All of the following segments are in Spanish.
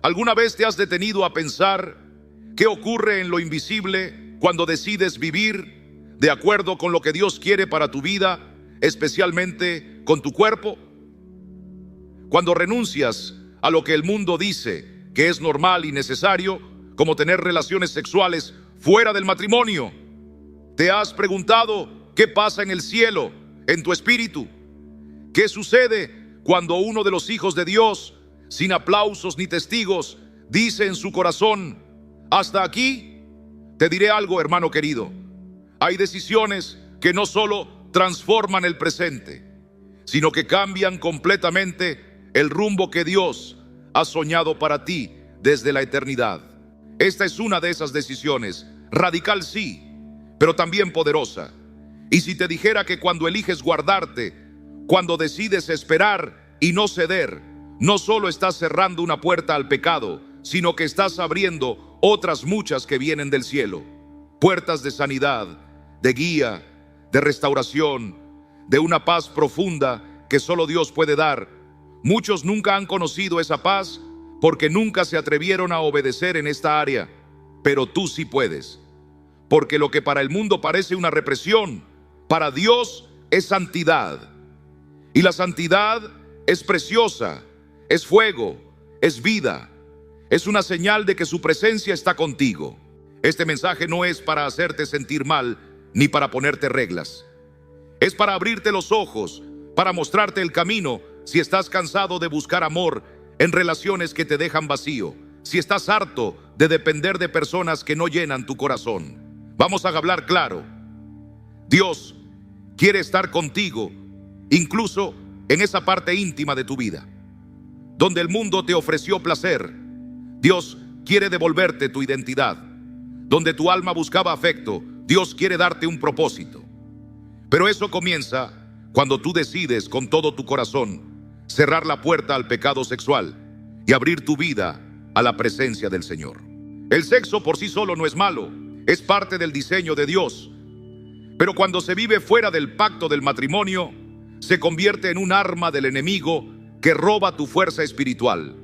¿Alguna vez te has detenido a pensar qué ocurre en lo invisible cuando decides vivir de acuerdo con lo que Dios quiere para tu vida, especialmente con tu cuerpo? Cuando renuncias a lo que el mundo dice que es normal y necesario, como tener relaciones sexuales fuera del matrimonio, ¿te has preguntado qué pasa en el cielo, en tu espíritu? ¿Qué sucede cuando uno de los hijos de Dios, sin aplausos ni testigos, dice en su corazón: hasta aquí? Te diré algo, hermano querido. Hay decisiones que no solo transforman el presente, sino que cambian completamente el rumbo que Dios ha soñado para ti desde la eternidad. Esta es una de esas decisiones, radical sí, pero también poderosa. Y si te dijera que cuando eliges guardarte, cuando decides esperar y no ceder, no solo estás cerrando una puerta al pecado, sino que estás abriendo otras muchas que vienen del cielo. Puertas de sanidad, de guía, de restauración, de una paz profunda que solo Dios puede dar. Muchos nunca han conocido esa paz porque nunca se atrevieron a obedecer en esta área. Pero tú sí puedes. Porque lo que para el mundo parece una represión, para Dios es santidad. Y la santidad es preciosa, es fuego, es vida. Es una señal de que su presencia está contigo. Este mensaje no es para hacerte sentir mal ni para ponerte reglas. Es para abrirte los ojos, para mostrarte el camino si estás cansado de buscar amor en relaciones que te dejan vacío, si estás harto de depender de personas que no llenan tu corazón. Vamos a hablar claro. Dios quiere estar contigo, incluso en esa parte íntima de tu vida, donde el mundo te ofreció placer. Dios quiere devolverte tu identidad. Donde tu alma buscaba afecto, Dios quiere darte un propósito. Pero eso comienza cuando tú decides con todo tu corazón cerrar la puerta al pecado sexual y abrir tu vida a la presencia del Señor. El sexo por sí solo no es malo, es parte del diseño de Dios. Pero cuando se vive fuera del pacto del matrimonio, se convierte en un arma del enemigo que roba tu fuerza espiritual,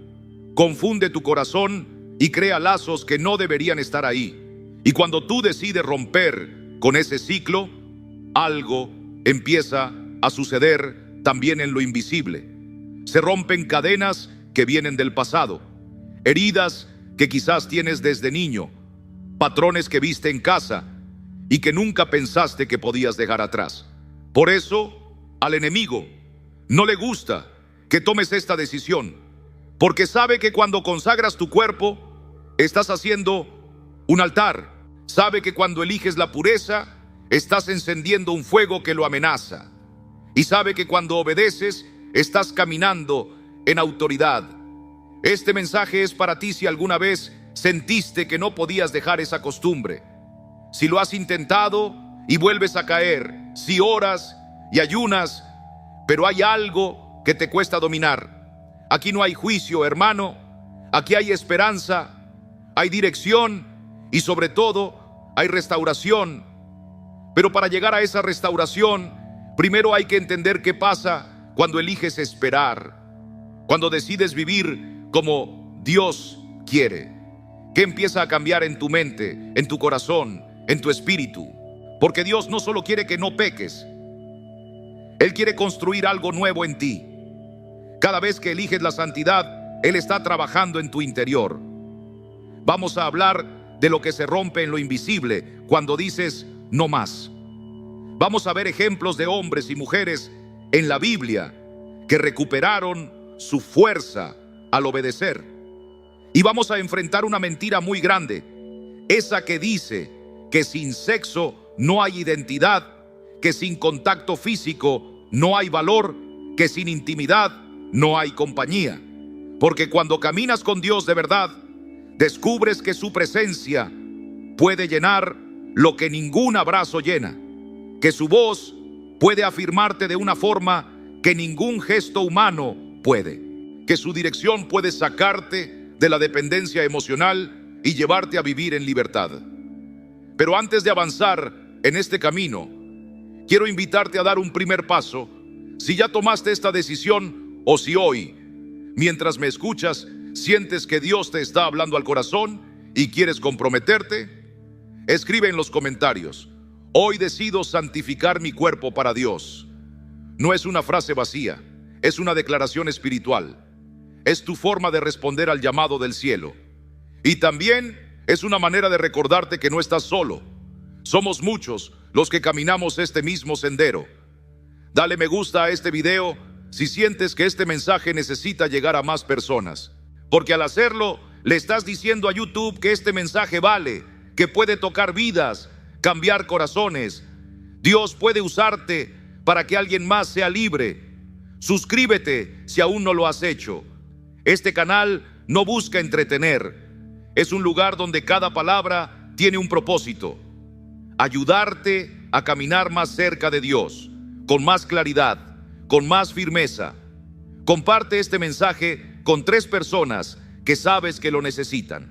confunde tu corazón y crea lazos que no deberían estar ahí. Y cuando tú decides romper con ese ciclo, algo empieza a suceder también en lo invisible. Se rompen cadenas que vienen del pasado, heridas que quizás tienes desde niño, patrones que viste en casa y que nunca pensaste que podías dejar atrás. Por eso, al enemigo no le gusta que tomes esta decisión, porque sabe que cuando consagras tu cuerpo, estás haciendo un altar. Sabe que cuando eliges la pureza, estás encendiendo un fuego que lo amenaza. Y sabe que cuando obedeces, estás caminando en autoridad. Este mensaje es para ti si alguna vez sentiste que no podías dejar esa costumbre. Si lo has intentado y vuelves a caer, si oras y ayunas, pero hay algo que te cuesta dominar. Aquí no hay juicio, hermano. Aquí hay esperanza, hay dirección y sobre todo hay restauración. Pero para llegar a esa restauración, primero hay que entender qué pasa cuando eliges esperar, cuando decides vivir como Dios quiere. ¿Qué empieza a cambiar en tu mente, en tu corazón, en tu espíritu? Porque Dios no solo quiere que no peques, Él quiere construir algo nuevo en ti. Cada vez que eliges la santidad, Él está trabajando en tu interior. Vamos a hablar de lo que se rompe en lo invisible cuando dices no más. Vamos a ver ejemplos de hombres y mujeres en la Biblia que recuperaron su fuerza al obedecer. Y vamos a enfrentar una mentira muy grande, esa que dice que sin sexo no hay identidad, que sin contacto físico no hay valor, que sin intimidad no hay compañía. Porque cuando caminas con Dios de verdad, descubres que su presencia puede llenar lo que ningún abrazo llena, que su voz puede afirmarte de una forma que ningún gesto humano puede, que su dirección puede sacarte de la dependencia emocional y llevarte a vivir en libertad. Pero antes de avanzar en este camino, quiero invitarte a dar un primer paso. Si ya tomaste esta decisión o si hoy, mientras me escuchas, ¿Sientes que Dios te está hablando al corazón y quieres comprometerte? Escribe en los comentarios: hoy decido santificar mi cuerpo para Dios. No es una frase vacía, es una declaración espiritual. Es tu forma de responder al llamado del cielo. Y también es una manera de recordarte que no estás solo. Somos muchos los que caminamos este mismo sendero. Dale me gusta a este video si sientes que este mensaje necesita llegar a más personas, porque al hacerlo le estás diciendo a YouTube que este mensaje vale, que puede tocar vidas, cambiar corazones. Dios puede usarte para que alguien más sea libre. Suscríbete si aún no lo has hecho. Este canal no busca entretener. Es un lugar donde cada palabra tiene un propósito: ayudarte a caminar más cerca de Dios, con más claridad, con más firmeza. Comparte este mensaje con 3 personas que sabes que lo necesitan.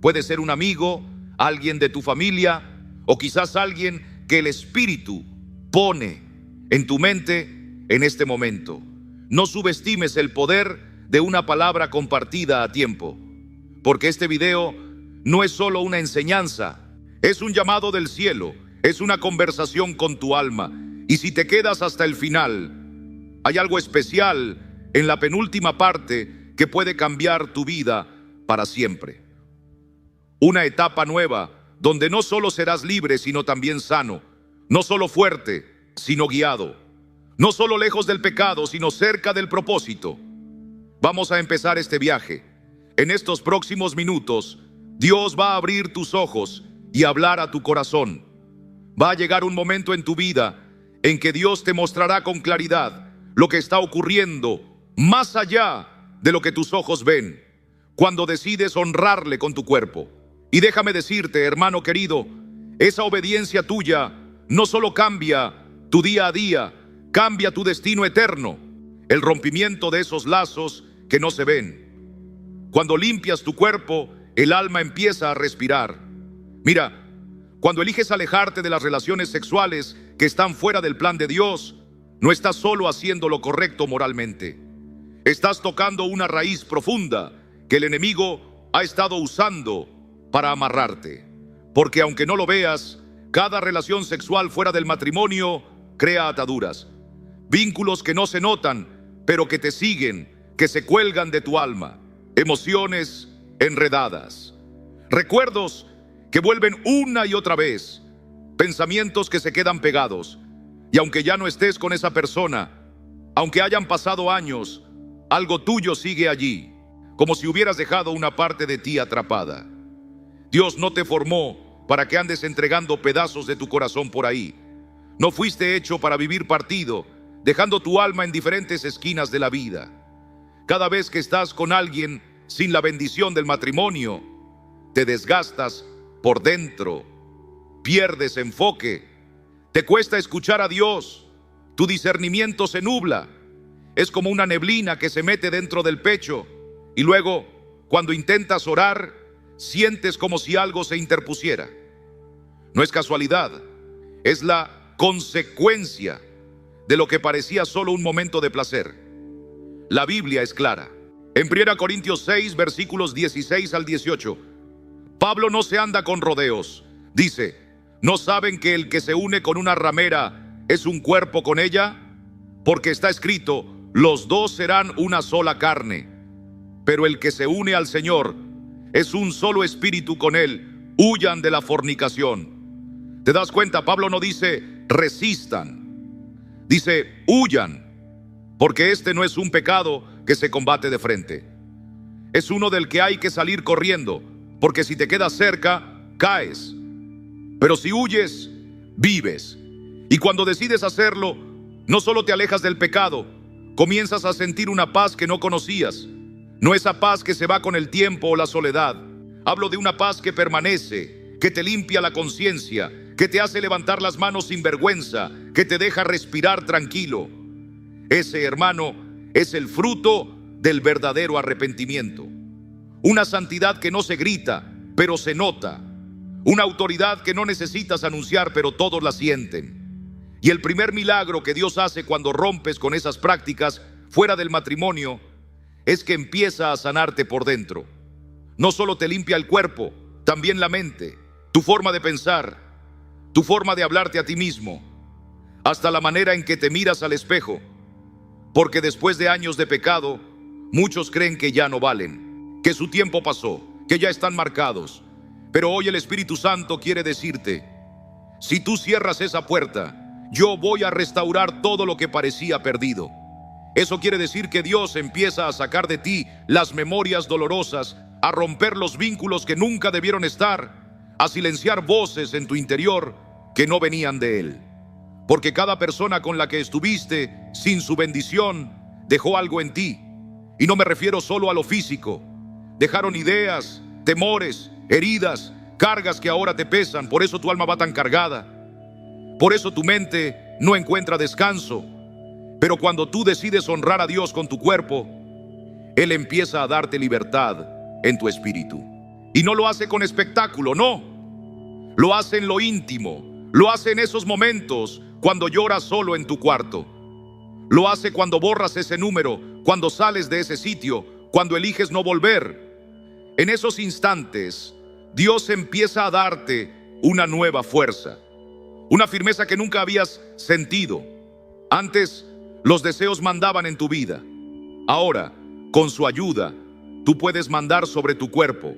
Puede ser un amigo, alguien de tu familia, o quizás alguien que el Espíritu pone en tu mente en este momento. No subestimes el poder de una palabra compartida a tiempo, porque este video no es solo una enseñanza, es un llamado del cielo, es una conversación con tu alma. Y si te quedas hasta el final, hay algo especial en la penúltima parte que puede cambiar tu vida para siempre. Una etapa nueva donde no solo serás libre, sino también sano, no solo fuerte, sino guiado, no solo lejos del pecado, sino cerca del propósito. Vamos a empezar este viaje. En estos próximos minutos, Dios va a abrir tus ojos y hablar a tu corazón. Va a llegar un momento en tu vida en que Dios te mostrará con claridad lo que está ocurriendo más allá de lo que tus ojos ven, cuando decides honrarle con tu cuerpo. Y déjame decirte, hermano querido, esa obediencia tuya no solo cambia tu día a día, cambia tu destino eterno. El rompimiento de esos lazos que no se ven. Cuando limpias tu cuerpo, el alma empieza a respirar. Mira, cuando eliges alejarte de las relaciones sexuales que están fuera del plan de Dios, no estás solo haciendo lo correcto moralmente. Estás tocando una raíz profunda que el enemigo ha estado usando para amarrarte. Porque aunque no lo veas, cada relación sexual fuera del matrimonio crea ataduras, vínculos que no se notan, pero que te siguen, que se cuelgan de tu alma, emociones enredadas, recuerdos que vuelven una y otra vez, pensamientos que se quedan pegados. Y aunque ya no estés con esa persona, aunque hayan pasado años, algo tuyo sigue allí, como si hubieras dejado una parte de ti atrapada. Dios no te formó para que andes entregando pedazos de tu corazón por ahí. No fuiste hecho para vivir partido, dejando tu alma en diferentes esquinas de la vida. Cada vez que estás con alguien sin la bendición del matrimonio, te desgastas por dentro, pierdes enfoque, te cuesta escuchar a Dios, tu discernimiento se nubla, es como una neblina que se mete dentro del pecho y luego, cuando intentas orar, sientes como si algo se interpusiera. No es casualidad, es la consecuencia de lo que parecía solo un momento de placer. La Biblia es clara. En 1 Corintios 6, versículos 16 al 18, Pablo no se anda con rodeos. Dice: ¿no saben que el que se une con una ramera es un cuerpo con ella? Porque está escrito: los dos serán una sola carne. Pero el que se une al Señor es un solo espíritu con él. Huyan de la fornicación. ¿Te das cuenta? Pablo no dice resistan, dice huyan, porque este no es un pecado que se combate de frente. Es uno del que hay que salir corriendo, porque si te quedas cerca, caes. Pero si huyes, vives. Y cuando decides hacerlo, no solo te alejas del pecado, comienzas a sentir una paz que no conocías. No esa paz que se va con el tiempo o la soledad. Hablo de una paz que permanece, que te limpia la conciencia, que te hace levantar las manos sin vergüenza, que te deja respirar tranquilo. Ese, hermano, es el fruto del verdadero arrepentimiento. Una santidad que no se grita, pero se nota. Una autoridad que no necesitas anunciar, pero todos la sienten. Y el primer milagro que Dios hace cuando rompes con esas prácticas fuera del matrimonio es que empieza a sanarte por dentro. No solo te limpia el cuerpo, también la mente, tu forma de pensar, tu forma de hablarte a ti mismo, hasta la manera en que te miras al espejo. Porque después de años de pecado, muchos creen que ya no valen, que su tiempo pasó, que ya están marcados. Pero hoy el Espíritu Santo quiere decirte: si tú cierras esa puerta, yo voy a restaurar todo lo que parecía perdido. Eso quiere decir que Dios empieza a sacar de ti las memorias dolorosas, a romper los vínculos que nunca debieron estar, a silenciar voces en tu interior que no venían de Él. Porque cada persona con la que estuviste sin su bendición dejó algo en ti. Y no me refiero solo a lo físico. Dejaron ideas, temores, heridas, cargas que ahora te pesan. Por eso tu alma va tan cargada. Por eso tu mente no encuentra descanso. Pero cuando tú decides honrar a Dios con tu cuerpo, Él empieza a darte libertad en tu espíritu. Y no lo hace con espectáculo, no. Lo hace en lo íntimo. Lo hace en esos momentos cuando lloras solo en tu cuarto. Lo hace cuando borras ese número, cuando sales de ese sitio, cuando eliges no volver. En esos instantes, Dios empieza a darte una nueva fuerza, una firmeza que nunca habías sentido. Antes, los deseos mandaban en tu vida. Ahora, con su ayuda, tú puedes mandar sobre tu cuerpo.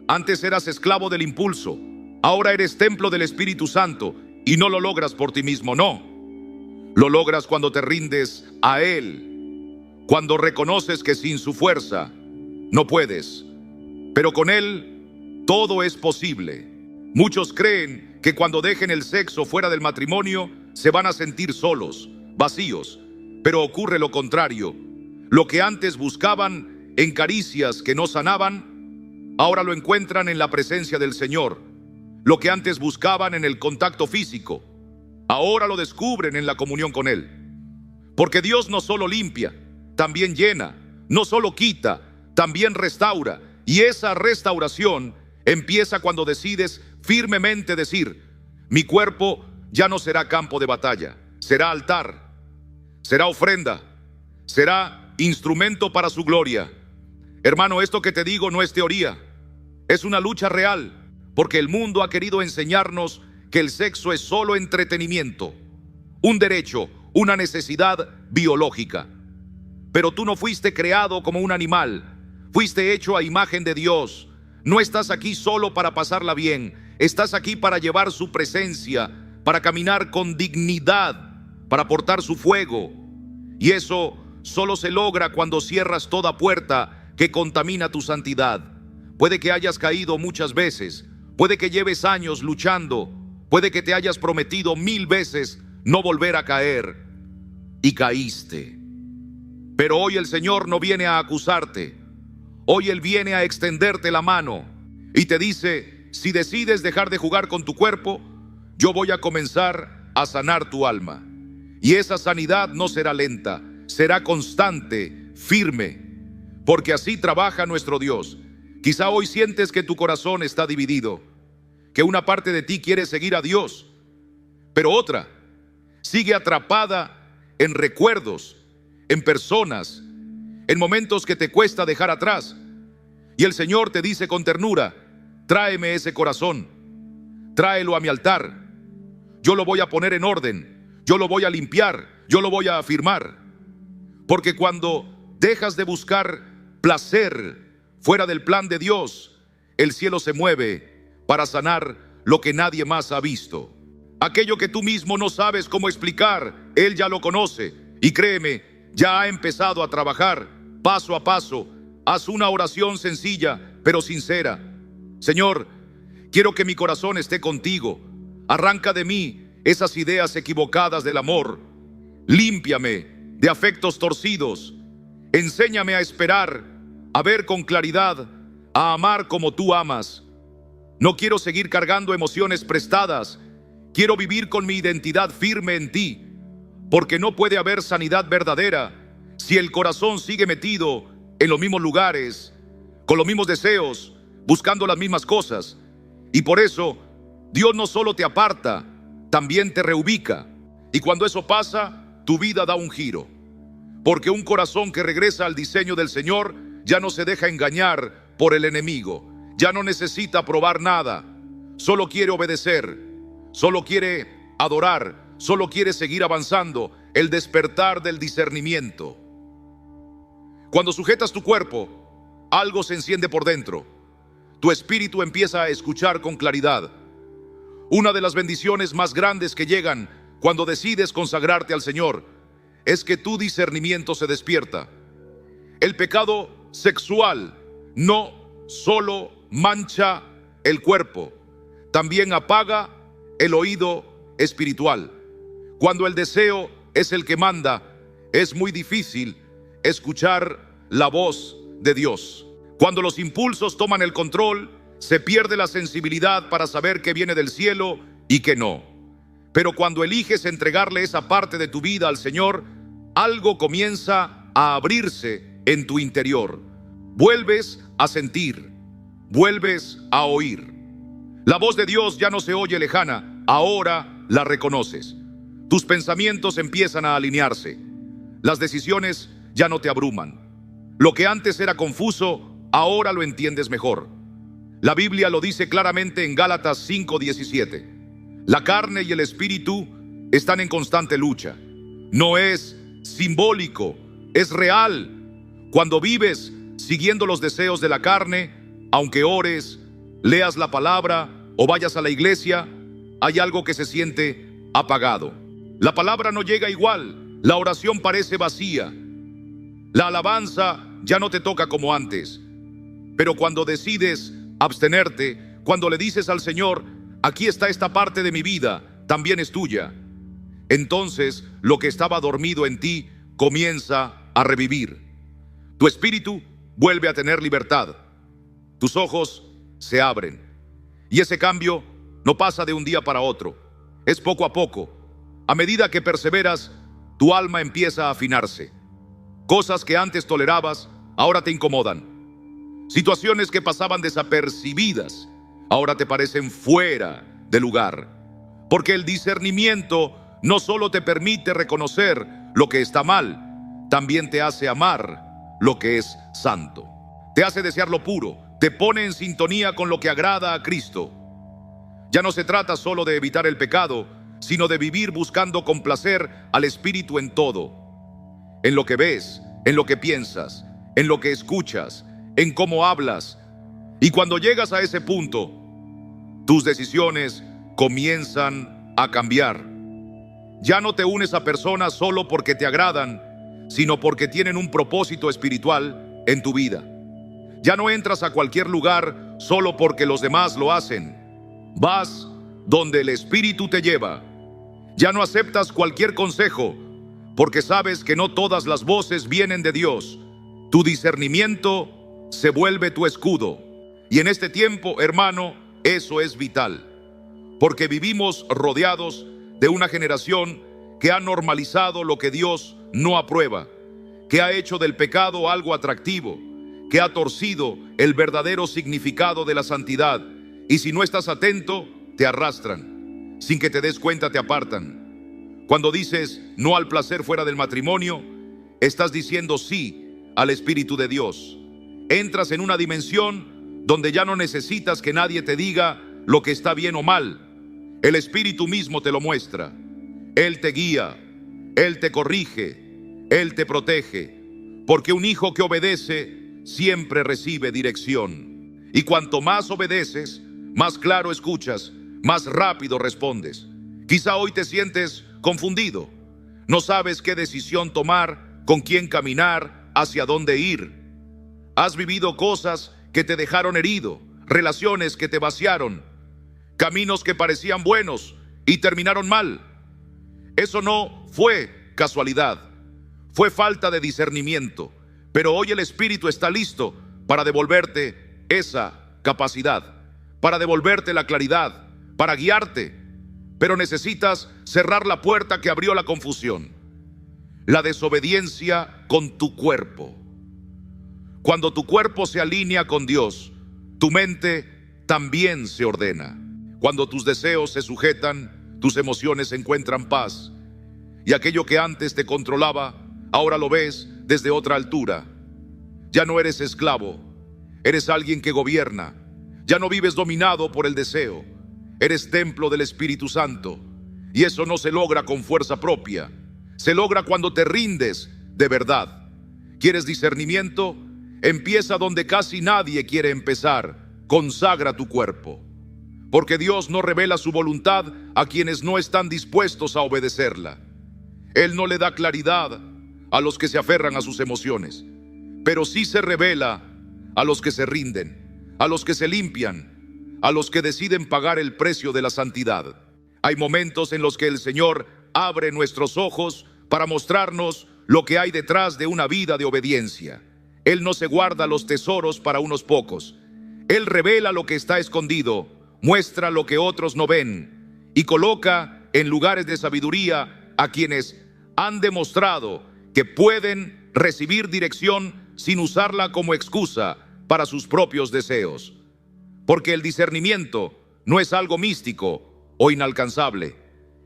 Antes eras esclavo del impulso. Ahora eres templo del Espíritu Santo y no lo logras por ti mismo, no. Lo logras cuando te rindes a Él, cuando reconoces que sin su fuerza no puedes. Pero con Él todo es posible. Muchos creen que cuando dejen el sexo fuera del matrimonio se van a sentir solos, vacíos. Pero ocurre lo contrario. Lo que antes buscaban en caricias que no sanaban, ahora lo encuentran en la presencia del Señor. Lo que antes buscaban en el contacto físico, ahora lo descubren en la comunión con Él. Porque Dios no solo limpia, también llena. No solo quita, también restaura. Y esa restauración empieza cuando decides firmemente decir: mi cuerpo ya no será campo de batalla, será altar, será ofrenda, será instrumento para su gloria. Hermano, esto que te digo no es teoría, es una lucha real, porque el mundo ha querido enseñarnos que el sexo es solo entretenimiento, un derecho, una necesidad biológica. Pero tú no fuiste creado como un animal, fuiste hecho a imagen de Dios. No estás aquí solo para pasarla bien, estás aquí para llevar su presencia, para caminar con dignidad, para portar su fuego. Y eso solo se logra cuando cierras toda puerta que contamina tu santidad. Puede que hayas caído muchas veces, puede que lleves años luchando, puede que te hayas prometido 1000 veces no volver a caer, y caíste. Pero hoy el Señor no viene a acusarte. Hoy Él viene a extenderte la mano y te dice: si decides dejar de jugar con tu cuerpo, yo voy a comenzar a sanar tu alma. Y esa sanidad no será lenta, será constante, firme, porque así trabaja nuestro Dios. Quizá hoy sientes que tu corazón está dividido, que una parte de ti quiere seguir a Dios, pero otra sigue atrapada en recuerdos, en personas, en momentos que te cuesta dejar atrás. Y el Señor te dice con ternura: tráeme ese corazón, tráelo a mi altar. Yo lo voy a poner en orden, yo lo voy a limpiar, yo lo voy a afirmar. Porque cuando dejas de buscar placer fuera del plan de Dios, el cielo se mueve para sanar lo que nadie más ha visto. Aquello que tú mismo no sabes cómo explicar, Él ya lo conoce. Y créeme, ya ha empezado a trabajar paso a paso. Haz una oración sencilla, pero sincera. Señor, quiero que mi corazón esté contigo. Arranca de mí esas ideas equivocadas del amor. Límpiame de afectos torcidos. Enséñame a esperar, a ver con claridad, a amar como tú amas. No quiero seguir cargando emociones prestadas. Quiero vivir con mi identidad firme en ti, porque no puede haber sanidad verdadera si el corazón sigue metido en los mismos lugares, con los mismos deseos, buscando las mismas cosas. Y por eso, Dios no solo te aparta, también te reubica. Y cuando eso pasa, tu vida da un giro. Porque un corazón que regresa al diseño del Señor ya no se deja engañar por el enemigo, ya no necesita probar nada, solo quiere obedecer, solo quiere adorar, solo quiere seguir avanzando, el despertar del discernimiento. Cuando sujetas tu cuerpo, algo se enciende por dentro. Tu espíritu empieza a escuchar con claridad. Una de las bendiciones más grandes que llegan cuando decides consagrarte al Señor es que tu discernimiento se despierta. El pecado sexual no solo mancha el cuerpo, también apaga el oído espiritual. Cuando el deseo es el que manda, es muy difícil escuchar la voz de Dios. Cuando los impulsos toman el control, se pierde la sensibilidad para saber qué viene del cielo y qué no. Pero cuando eliges entregarle esa parte de tu vida al Señor, algo comienza a abrirse en tu interior. Vuelves a sentir, vuelves a oír. La voz de Dios ya no se oye lejana, ahora la reconoces. Tus pensamientos empiezan a alinearse. Las decisiones ya no te abruman. Lo que antes era confuso, ahora lo entiendes mejor. La Biblia lo dice claramente en Gálatas 5:17. La carne y el espíritu están en constante lucha. No es simbólico, es real. Cuando vives siguiendo los deseos de la carne, aunque ores, leas la palabra o vayas a la iglesia, hay algo que se siente apagado. La palabra no llega igual, la oración parece vacía, la alabanza ya no te toca como antes. Pero cuando decides abstenerte, cuando le dices al Señor, aquí está esta parte de mi vida, también es tuya, entonces lo que estaba dormido en ti comienza a revivir. Tu espíritu vuelve a tener libertad. Tus ojos se abren. Y ese cambio no pasa de un día para otro. Es poco a poco. A medida que perseveras, tu alma empieza a afinarse. Cosas que antes tolerabas, ahora te incomodan. Situaciones que pasaban desapercibidas, ahora te parecen fuera de lugar. Porque el discernimiento no solo te permite reconocer lo que está mal, también te hace amar lo que es santo. Te hace desear lo puro, te pone en sintonía con lo que agrada a Cristo. Ya no se trata solo de evitar el pecado, sino de vivir buscando complacer al Espíritu en todo. En lo que ves, en lo que piensas, en lo que escuchas, en cómo hablas. Y cuando llegas a ese punto, tus decisiones comienzan a cambiar. Ya no te unes a personas solo porque te agradan, sino porque tienen un propósito espiritual en tu vida. Ya no entras a cualquier lugar solo porque los demás lo hacen. Vas donde el Espíritu te lleva. Ya no aceptas cualquier consejo porque sabes que no todas las voces vienen de Dios. Tu discernimiento se vuelve tu escudo. Y en este tiempo, hermano, eso es vital. Porque vivimos rodeados de una generación que ha normalizado lo que Dios no aprueba, que ha hecho del pecado algo atractivo, que ha torcido el verdadero significado de la santidad. Y si no estás atento, te arrastran. Sin que te des cuenta, te apartan. Cuando dices no al placer fuera del matrimonio, estás diciendo sí al Espíritu de Dios. Entras en una dimensión donde ya no necesitas que nadie te diga lo que está bien o mal. El Espíritu mismo te lo muestra. Él te guía, Él te corrige, Él te protege. Porque un hijo que obedece siempre recibe dirección. Y cuanto más obedeces, más claro escuchas, más rápido respondes. Quizá hoy te sientes confundido. No sabes qué decisión tomar, con quién caminar, hacia dónde ir. Has vivido cosas que te dejaron herido, relaciones que te vaciaron, caminos que parecían buenos y terminaron mal. Eso no fue casualidad, fue falta de discernimiento. Pero hoy el Espíritu está listo para devolverte esa capacidad, para devolverte la claridad, para guiarte. Pero necesitas cerrar la puerta que abrió la confusión, la desobediencia con tu cuerpo. Cuando tu cuerpo se alinea con Dios, tu mente también se ordena. Cuando tus deseos se sujetan, tus emociones encuentran paz. Y aquello que antes te controlaba, Ahora lo ves desde otra altura. Ya no eres esclavo, eres alguien que gobierna. Ya no vives dominado por el deseo, eres templo del Espíritu Santo. Y eso no se logra con fuerza propia, se logra cuando te rindes de verdad. ¿Quieres discernimiento? Empieza donde casi nadie quiere empezar. Consagra tu cuerpo. Porque Dios no revela su voluntad a quienes no están dispuestos a obedecerla. Él no le da claridad a los que se aferran a sus emociones, pero sí se revela a los que se rinden, a los que se limpian, a los que deciden pagar el precio de la santidad. Hay momentos en los que el Señor abre nuestros ojos para mostrarnos lo que hay detrás de una vida de obediencia. Él no se guarda los tesoros para unos pocos. Él revela lo que está escondido, muestra lo que otros no ven y coloca en lugares de sabiduría a quienes han demostrado que pueden recibir dirección sin usarla como excusa para sus propios deseos. Porque el discernimiento no es algo místico o inalcanzable.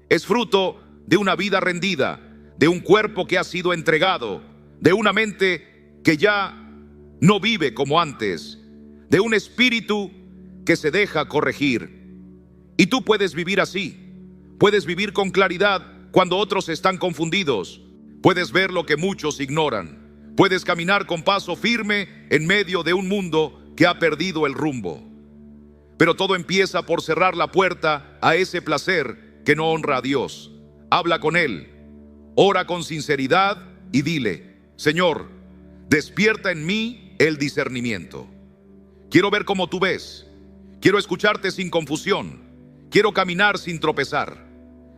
Es fruto de una vida rendida, de un cuerpo que ha sido entregado, de una mente que ya no vive como antes, de un espíritu que se deja corregir. Y tú puedes vivir así. Puedes vivir con claridad cuando otros están confundidos. Puedes ver lo que muchos ignoran. Puedes caminar con paso firme en medio de un mundo que ha perdido el rumbo. Pero todo empieza por cerrar la puerta a ese placer que no honra a Dios. Habla con Él, ora con sinceridad y dile: Señor, despierta en mí el discernimiento. Quiero ver como tú ves. Quiero escucharte sin confusión. Quiero caminar sin tropezar.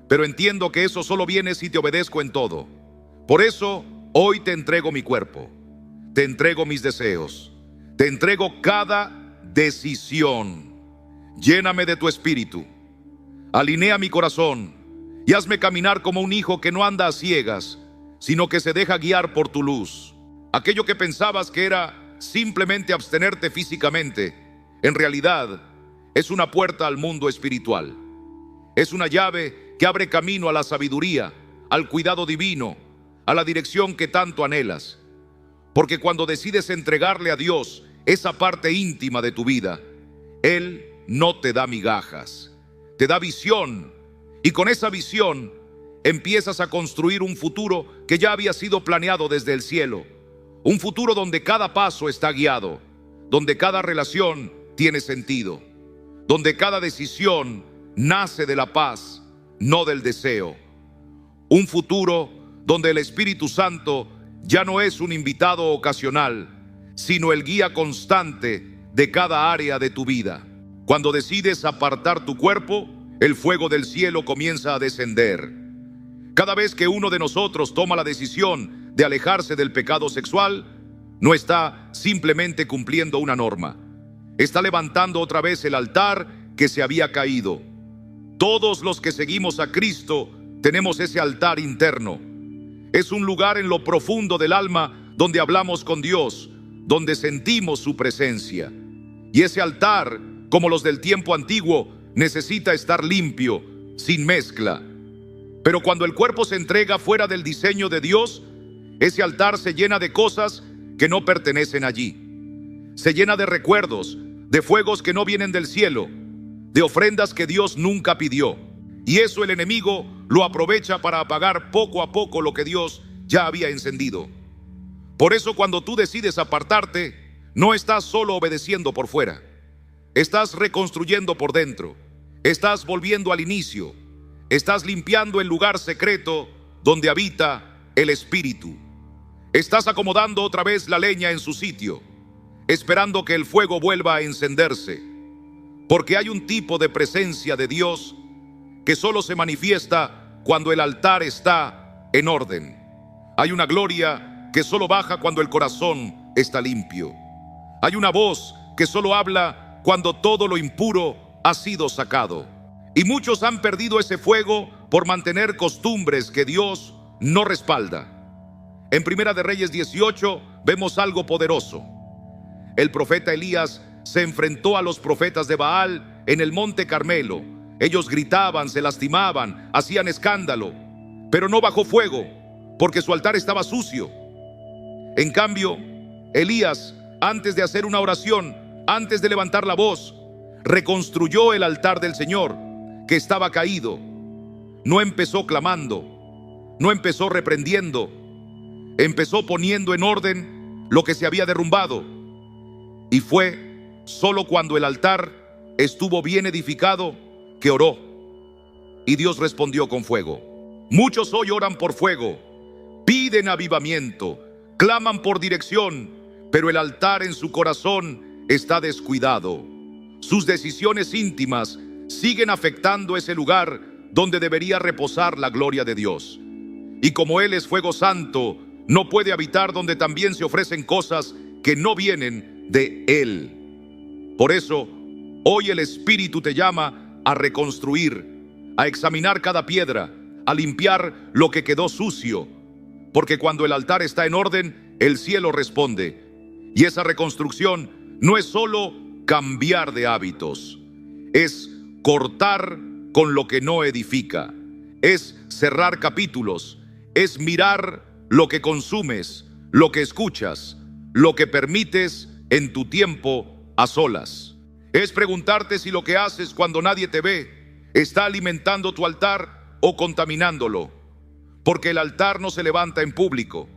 Pero entiendo que eso solo viene si te obedezco en todo. Por eso, hoy te entrego mi cuerpo. Te entrego mis deseos. Te entrego cada decisión. Lléname de tu espíritu. Alinea mi corazón y hazme caminar como un hijo que no anda a ciegas, sino que se deja guiar por tu luz. Aquello que pensabas que era simplemente abstenerte físicamente, en realidad es una puerta al mundo espiritual. Es una llave que abre camino a la sabiduría, al cuidado divino, a la dirección que tanto anhelas. Porque cuando decides entregarle a Dios esa parte íntima de tu vida, Él no te da migajas, te da visión. Y con esa visión empiezas a construir un futuro que ya había sido planeado desde el cielo. Un futuro donde cada paso está guiado, donde cada relación tiene sentido, donde cada decisión nace de la paz, no del deseo. Un futuro donde el Espíritu Santo ya no es un invitado ocasional, sino el guía constante de cada área de tu vida. Cuando decides apartar tu cuerpo, el fuego del cielo comienza a descender. Cada vez que uno de nosotros toma la decisión de alejarse del pecado sexual, no está simplemente cumpliendo una norma. Está levantando otra vez el altar que se había caído. Todos los que seguimos a Cristo tenemos ese altar interno. Es un lugar en lo profundo del alma donde hablamos con Dios, donde sentimos su presencia. Y ese altar, como los del tiempo antiguo, necesita estar limpio, sin mezcla. Pero cuando el cuerpo se entrega fuera del diseño de Dios, ese altar se llena de cosas que no pertenecen allí. Se llena de recuerdos, de fuegos que no vienen del cielo, de ofrendas que Dios nunca pidió. Y eso el enemigo lo aprovecha para apagar poco a poco lo que Dios ya había encendido. Por eso cuando tú decides apartarte, no estás solo obedeciendo por fuera. Estás reconstruyendo por dentro. Estás volviendo al inicio. Estás limpiando el lugar secreto donde habita el Espíritu. Estás acomodando otra vez la leña en su sitio, esperando que el fuego vuelva a encenderse. Porque hay un tipo de presencia de Dios que solo se manifiesta cuando el altar está en orden. Hay una gloria que solo baja cuando el corazón está limpio. Hay una voz que solo habla cuando todo lo impuro ha sido sacado. Y muchos han perdido ese fuego por mantener costumbres que Dios no respalda. En Primera de Reyes 18 vemos algo poderoso. El profeta Elías se enfrentó a los profetas de Baal en el monte Carmelo. Ellos gritaban, se lastimaban, hacían escándalo, pero no bajó fuego. porque su altar estaba sucio. En cambio, Elías, antes de hacer una oración, antes de levantar la voz, reconstruyó el altar del Señor, que estaba caído. No empezó clamando, no empezó reprendiendo, empezó poniendo en orden lo que se había derrumbado. Y fue solo cuando el altar estuvo bien edificado que oró. Y Dios respondió con fuego. Muchos hoy oran por fuego, piden avivamiento, claman por dirección, pero el altar en su corazón está descuidado. Sus decisiones íntimas siguen afectando ese lugar donde debería reposar la gloria de Dios. Y como Él es fuego santo, no puede habitar donde también se ofrecen cosas que no vienen de Él. Por eso, hoy el Espíritu te llama a reconstruir, a examinar cada piedra, a limpiar lo que quedó sucio, porque cuando el altar está en orden, el cielo responde. Y esa reconstrucción no es solo cambiar de hábitos, es cortar con lo que no edifica, es cerrar capítulos, es mirar lo que consumes, lo que escuchas, lo que permites en tu tiempo a solas. Es preguntarte si lo que haces cuando nadie te ve está alimentando tu altar o contaminándolo, porque el altar no se levanta en público,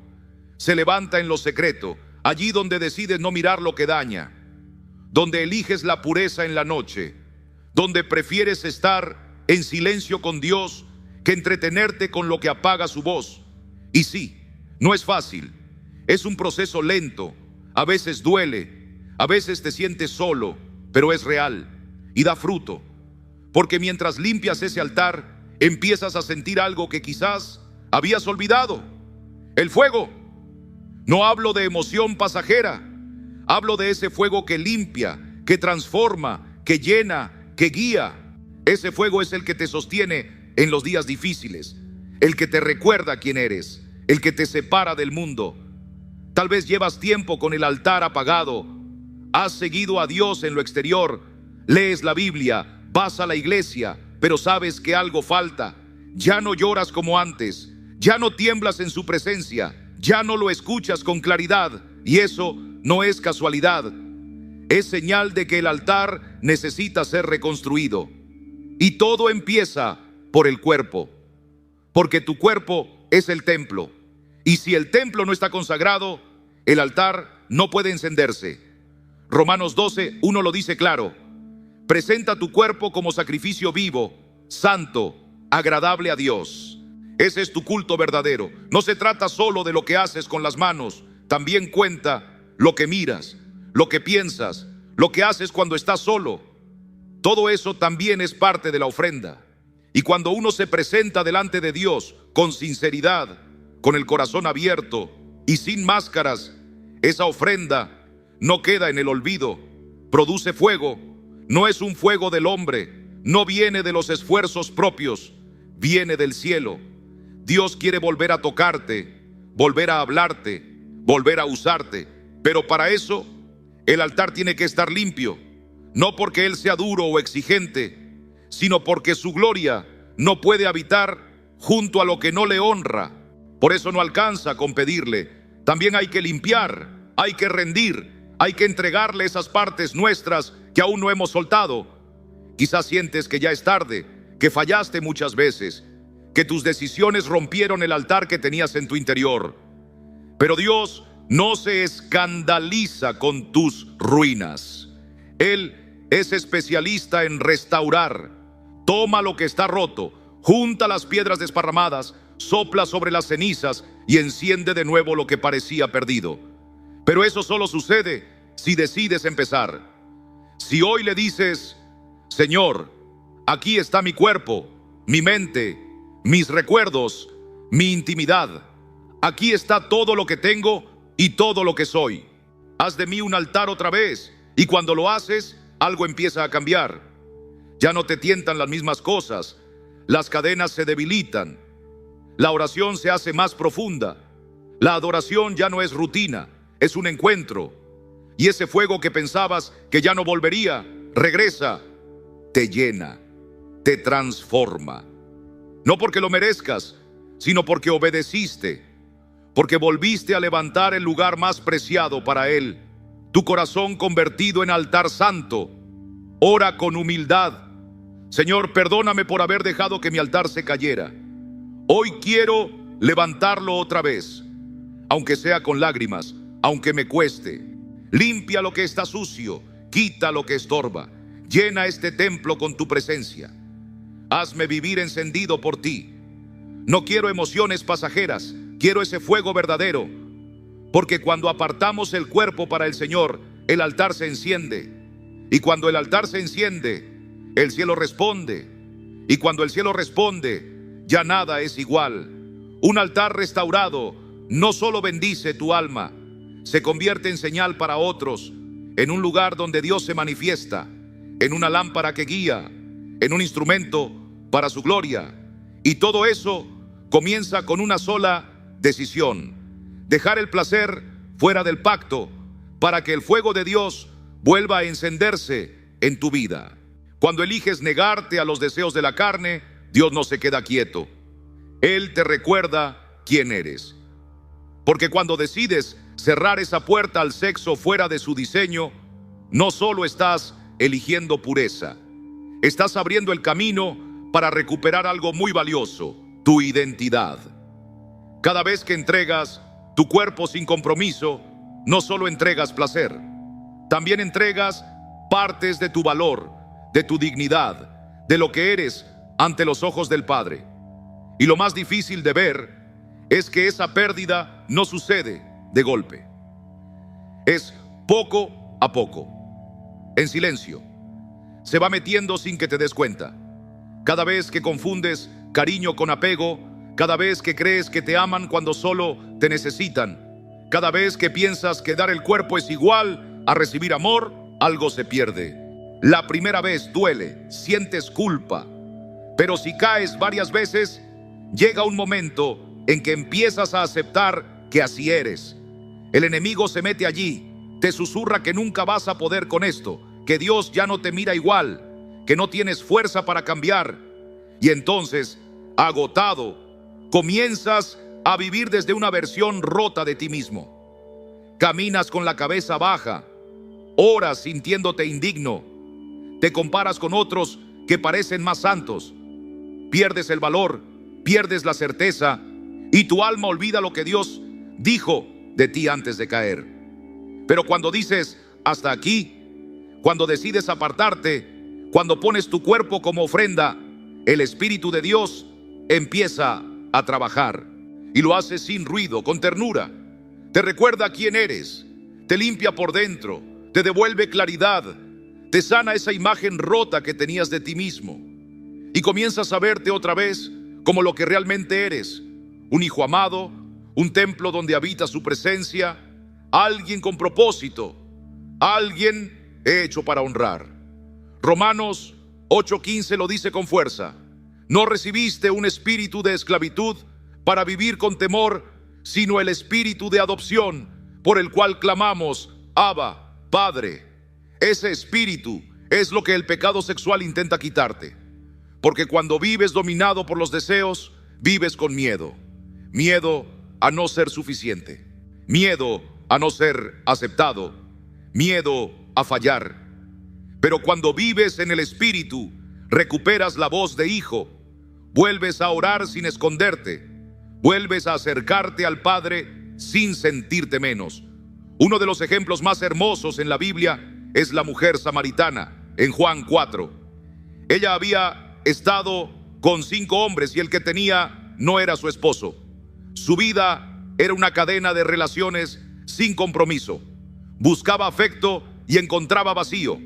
se levanta en lo secreto, allí donde decides no mirar lo que daña, donde eliges la pureza en la noche, donde prefieres estar en silencio con Dios que entretenerte con lo que apaga su voz. Y sí, no es fácil, es un proceso lento, a veces duele, a veces te sientes solo, pero es real y da fruto, porque mientras limpias ese altar, empiezas a sentir algo que quizás habías olvidado: el fuego. No hablo de emoción pasajera, hablo de ese fuego que limpia, que transforma, que llena, que guía. Ese fuego es el que te sostiene en los días difíciles, el que te recuerda quién eres, el que te separa del mundo. Tal vez llevas tiempo con el altar apagado, has seguido a Dios en lo exterior, lees la Biblia, vas a la iglesia, pero sabes que algo falta. Ya no lloras como antes, ya no tiemblas en su presencia, ya no lo escuchas con claridad, y eso no es casualidad. Es señal de que el altar necesita ser reconstruido. Y todo empieza por el cuerpo, porque tu cuerpo es el templo. Y si el templo no está consagrado, el altar no puede encenderse. Romanos 12:1 lo dice claro: presenta tu cuerpo como sacrificio vivo, santo, agradable a Dios. Ese es tu culto verdadero. No se trata solo de lo que haces con las manos, también cuenta lo que miras, lo que piensas, lo que haces cuando estás solo. Todo eso también es parte de la ofrenda. Y cuando uno se presenta delante de Dios con sinceridad, con el corazón abierto y sin máscaras, esa ofrenda no queda en el olvido, produce fuego. No es un fuego del hombre, no viene de los esfuerzos propios, viene del cielo. Dios quiere volver a tocarte, volver a hablarte, volver a usarte, pero para eso el altar tiene que estar limpio, no porque Él sea duro o exigente, sino porque su gloria no puede habitar junto a lo que no le honra. Por eso no alcanza con pedirle, también hay que limpiar, hay que rendir, hay que entregarle esas partes nuestras que aún no hemos soltado. Quizás sientes que ya es tarde, que fallaste muchas veces, que tus decisiones rompieron el altar que tenías en tu interior. Pero Dios no se escandaliza con tus ruinas. Él es especialista en restaurar. Toma lo que está roto, junta las piedras desparramadas, sopla sobre las cenizas y enciende de nuevo lo que parecía perdido. Pero eso solo sucede si decides empezar. Si hoy le dices: Señor, aquí está mi cuerpo, mi mente, mis recuerdos, mi intimidad. Aquí está todo lo que tengo y todo lo que soy. Haz de mí un altar otra vez. Y cuando lo haces, algo empieza a cambiar. Ya no te tientan las mismas cosas. Las cadenas se debilitan. La oración se hace más profunda. La adoración ya no es rutina, es un encuentro. Y ese fuego que pensabas que ya no volvería, regresa, te llena, te transforma. No porque lo merezcas, sino porque obedeciste, porque volviste a levantar el lugar más preciado para Él, tu corazón convertido en altar santo. Ora con humildad. Señor, perdóname por haber dejado que mi altar se cayera. Hoy quiero levantarlo otra vez, aunque sea con lágrimas, aunque me cueste. Limpia lo que está sucio, quita lo que estorba. Llena este templo con tu presencia. Hazme vivir encendido por ti. No quiero emociones pasajeras, quiero ese fuego verdadero. Porque cuando apartamos el cuerpo para el Señor, el altar se enciende. Y cuando el altar se enciende, el cielo responde. Y cuando el cielo responde, ya nada es igual. Un altar restaurado no solo bendice tu alma, se convierte en señal para otros, en un lugar donde Dios se manifiesta, en una lámpara que guía, en un instrumento para su gloria. Y todo eso comienza con una sola decisión: dejar el placer fuera del pacto para que el fuego de Dios vuelva a encenderse en tu vida. Cuando eliges negarte a los deseos de la carne, Dios no se queda quieto. Él te recuerda quién eres. Porque cuando decides cerrar esa puerta al sexo fuera de su diseño, no solo estás eligiendo pureza, estás abriendo el camino para recuperar algo muy valioso: tu identidad. Cada vez que entregas tu cuerpo sin compromiso, no solo entregas placer, también entregas partes de tu valor, de tu dignidad, de lo que eres ante los ojos del Padre. Y lo más difícil de ver es que esa pérdida no sucede de golpe. Es poco a poco, en silencio. Se va metiendo sin que te des cuenta. Cada vez que confundes cariño con apego, cada vez que crees que te aman cuando solo te necesitan, cada vez que piensas que dar el cuerpo es igual a recibir amor, algo se pierde. La primera vez duele, sientes culpa, pero si caes varias veces, llega un momento en que empiezas a aceptar que así eres. El enemigo se mete allí, te susurra que nunca vas a poder con esto, que Dios ya no te mira igual, que no tienes fuerza para cambiar. Y entonces, agotado, comienzas a vivir desde una versión rota de ti mismo. Caminas con la cabeza baja, oras sintiéndote indigno, te comparas con otros que parecen más santos, pierdes el valor, pierdes la certeza y tu alma olvida lo que Dios dijo de ti antes de caer. Pero cuando dices hasta aquí, cuando decides apartarte, cuando pones tu cuerpo como ofrenda, el Espíritu de Dios empieza a trabajar y lo hace sin ruido, con ternura. Te recuerda quién eres, te limpia por dentro, te devuelve claridad, te sana esa imagen rota que tenías de ti mismo y comienzas a verte otra vez como lo que realmente eres: un hijo amado, un templo donde habita su presencia, alguien con propósito, alguien hecho para honrar. Romanos 8:15 lo dice con fuerza: no recibiste un espíritu de esclavitud para vivir con temor, sino el espíritu de adopción, por el cual clamamos: Abba, Padre. Ese espíritu es lo que el pecado sexual intenta quitarte. Porque cuando vives dominado por los deseos, vives con miedo. Miedo a no ser suficiente. Miedo a no ser aceptado. Miedo a fallar. Pero cuando vives en el Espíritu, recuperas la voz de hijo. Vuelves a orar sin esconderte. Vuelves a acercarte al Padre sin sentirte menos. Uno de los ejemplos más hermosos en la Biblia es la mujer samaritana, en Juan 4. Ella había estado con 5 hombres y el que tenía no era su esposo. Su vida era una cadena de relaciones sin compromiso. Buscaba afecto y encontraba vacío.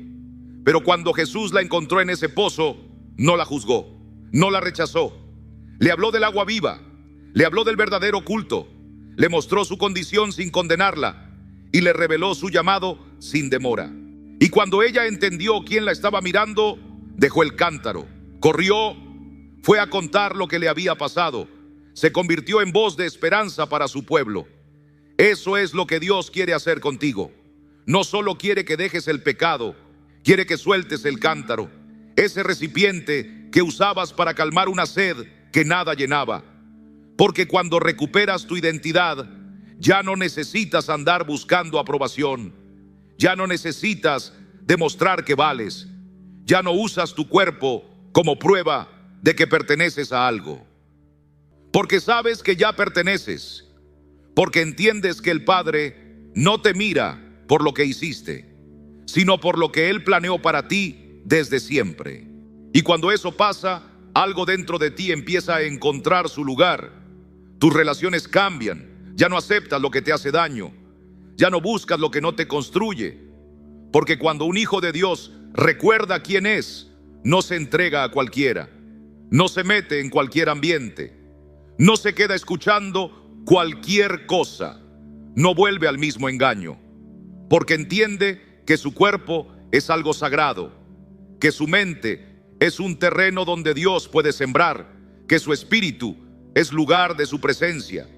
Pero cuando Jesús la encontró en ese pozo, no la juzgó, no la rechazó. Le habló del agua viva, le habló del verdadero culto, le mostró su condición sin condenarla y le reveló su llamado sin demora. Y cuando ella entendió quién la estaba mirando, dejó el cántaro, corrió, fue a contar lo que le había pasado. Se convirtió en voz de esperanza para su pueblo. Eso es lo que Dios quiere hacer contigo. No solo quiere que dejes el pecado, quiere que sueltes el cántaro, ese recipiente que usabas para calmar una sed que nada llenaba. Porque cuando recuperas tu identidad, Ya no necesitas andar buscando aprobación. Ya no necesitas demostrar que vales. Ya no usas tu cuerpo como prueba de que perteneces a algo. Porque sabes que ya perteneces. Porque entiendes que el Padre no te mira por lo que hiciste, sino por lo que Él planeó para ti desde siempre. Y cuando eso pasa, algo dentro de ti empieza a encontrar su lugar. Tus relaciones cambian. Ya no aceptas lo que te hace daño. Ya no buscas lo que no te construye. Porque cuando un hijo de Dios recuerda quién es, no se entrega a cualquiera. No se mete en cualquier ambiente. No se queda escuchando cualquier cosa. No vuelve al mismo engaño. Porque entiende que su cuerpo es algo sagrado. Que su mente es un terreno donde Dios puede sembrar. Que su espíritu es lugar de su presencia.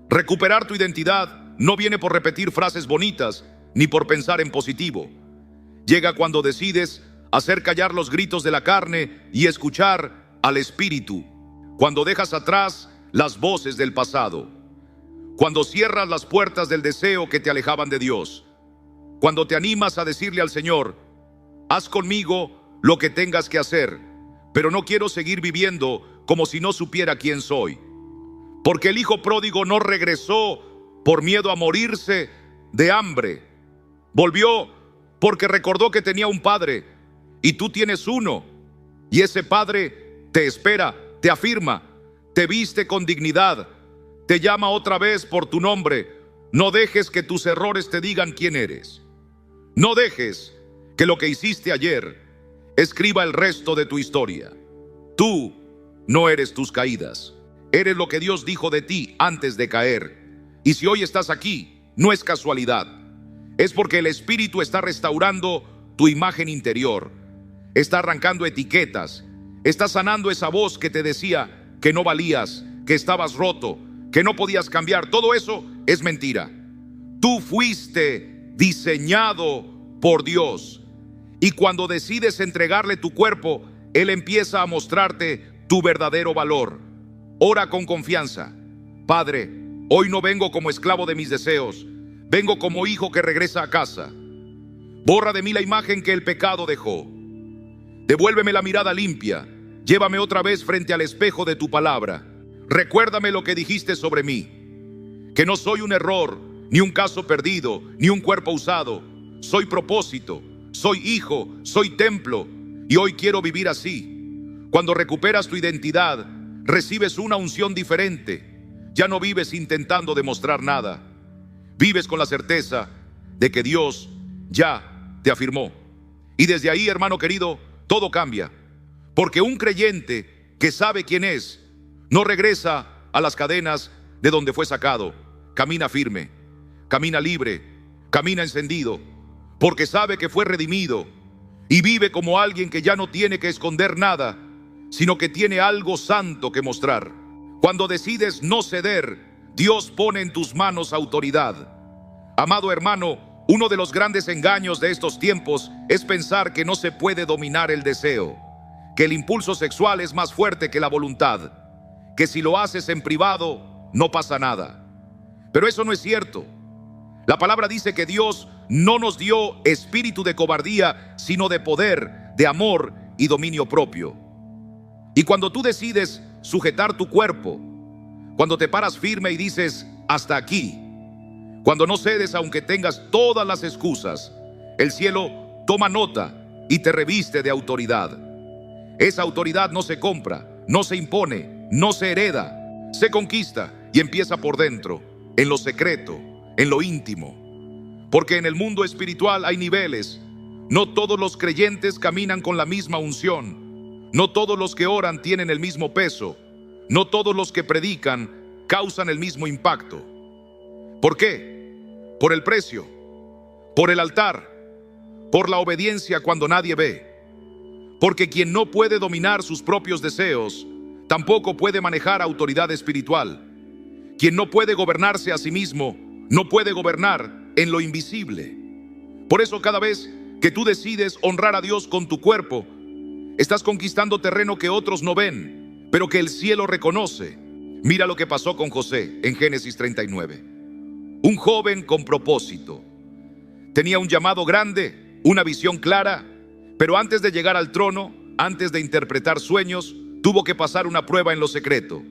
Recuperar tu identidad no viene por repetir frases bonitas ni por pensar en positivo. Llega cuando decides hacer callar los gritos de la carne y escuchar al espíritu. Cuando dejas atrás las voces del pasado. Cuando cierras las puertas del deseo que te alejaban de Dios. Cuando te animas a decirle al Señor: haz conmigo lo que tengas que hacer, pero no quiero seguir viviendo como si no supiera quién soy. Porque el hijo pródigo no regresó por miedo a morirse de hambre. Volvió porque recordó que tenía un padre, y tú tienes uno. Y ese padre te espera, te afirma, te viste con dignidad, te llama otra vez por tu nombre. No dejes que tus errores te digan quién eres. No dejes que lo que hiciste ayer escriba el resto de tu historia. Tú no eres tus caídas. Eres lo que Dios dijo de ti antes de caer. Y si hoy estás aquí, no es casualidad. Es porque el Espíritu está restaurando tu imagen interior. Está arrancando etiquetas. Está sanando esa voz que te decía que no valías, que estabas roto, que no podías cambiar. Todo eso es mentira. Tú fuiste diseñado por Dios. Y cuando decides entregarle tu cuerpo, Él empieza a mostrarte tu verdadero valor. Ora con confianza: Padre, hoy no vengo como esclavo de mis deseos, vengo como hijo que regresa a casa. Borra de mí la imagen que el pecado dejó. Devuélveme la mirada limpia. Llévame otra vez frente al espejo de tu palabra. Recuérdame lo que dijiste sobre mí, que no soy un error, ni un caso perdido, ni un cuerpo usado. Soy propósito, soy hijo, soy templo, y hoy quiero vivir así. Cuando recuperas tu identidad, recibes una unción diferente. Ya no vives intentando demostrar nada. Vives con la certeza de que Dios ya te afirmó. Y desde ahí, hermano querido, todo cambia. Porque un creyente que sabe quién es, no regresa a las cadenas de donde fue sacado. Camina firme, camina libre, camina encendido, porque sabe que fue redimido. Y vive como alguien que ya no tiene que esconder nada, sino que tiene algo santo que mostrar. Cuando decides no ceder, Dios pone en tus manos autoridad. Amado hermano, uno de los grandes engaños de estos tiempos es pensar que no se puede dominar el deseo, que el impulso sexual es más fuerte que la voluntad, que si lo haces en privado no pasa nada. Pero eso no es cierto. La palabra dice que Dios no nos dio espíritu de cobardía, sino de poder, de amor y dominio propio. Y cuando tú decides sujetar tu cuerpo, cuando te paras firme y dices hasta aquí, cuando no cedes aunque tengas todas las excusas, el cielo toma nota y te reviste de autoridad. Esa autoridad no se compra, no se impone, no se hereda, se conquista y empieza por dentro, en lo secreto, en lo íntimo. Porque en el mundo espiritual hay niveles. No todos los creyentes caminan con la misma unción. No todos los que oran tienen el mismo peso. No todos los que predican causan el mismo impacto. ¿Por qué? Por el precio, por el altar, por la obediencia cuando nadie ve. Porque quien no puede dominar sus propios deseos, tampoco puede manejar autoridad espiritual. Quien no puede gobernarse a sí mismo, no puede gobernar en lo invisible. Por eso cada vez que tú decides honrar a Dios con tu cuerpo, estás conquistando terreno que otros no ven, pero que el cielo reconoce. Mira lo que pasó con José en Génesis 39. un joven con propósito. Tenía un llamado grande, una visión clara, pero antes de llegar al trono, antes de interpretar sueños, tuvo que pasar una prueba en lo secreto.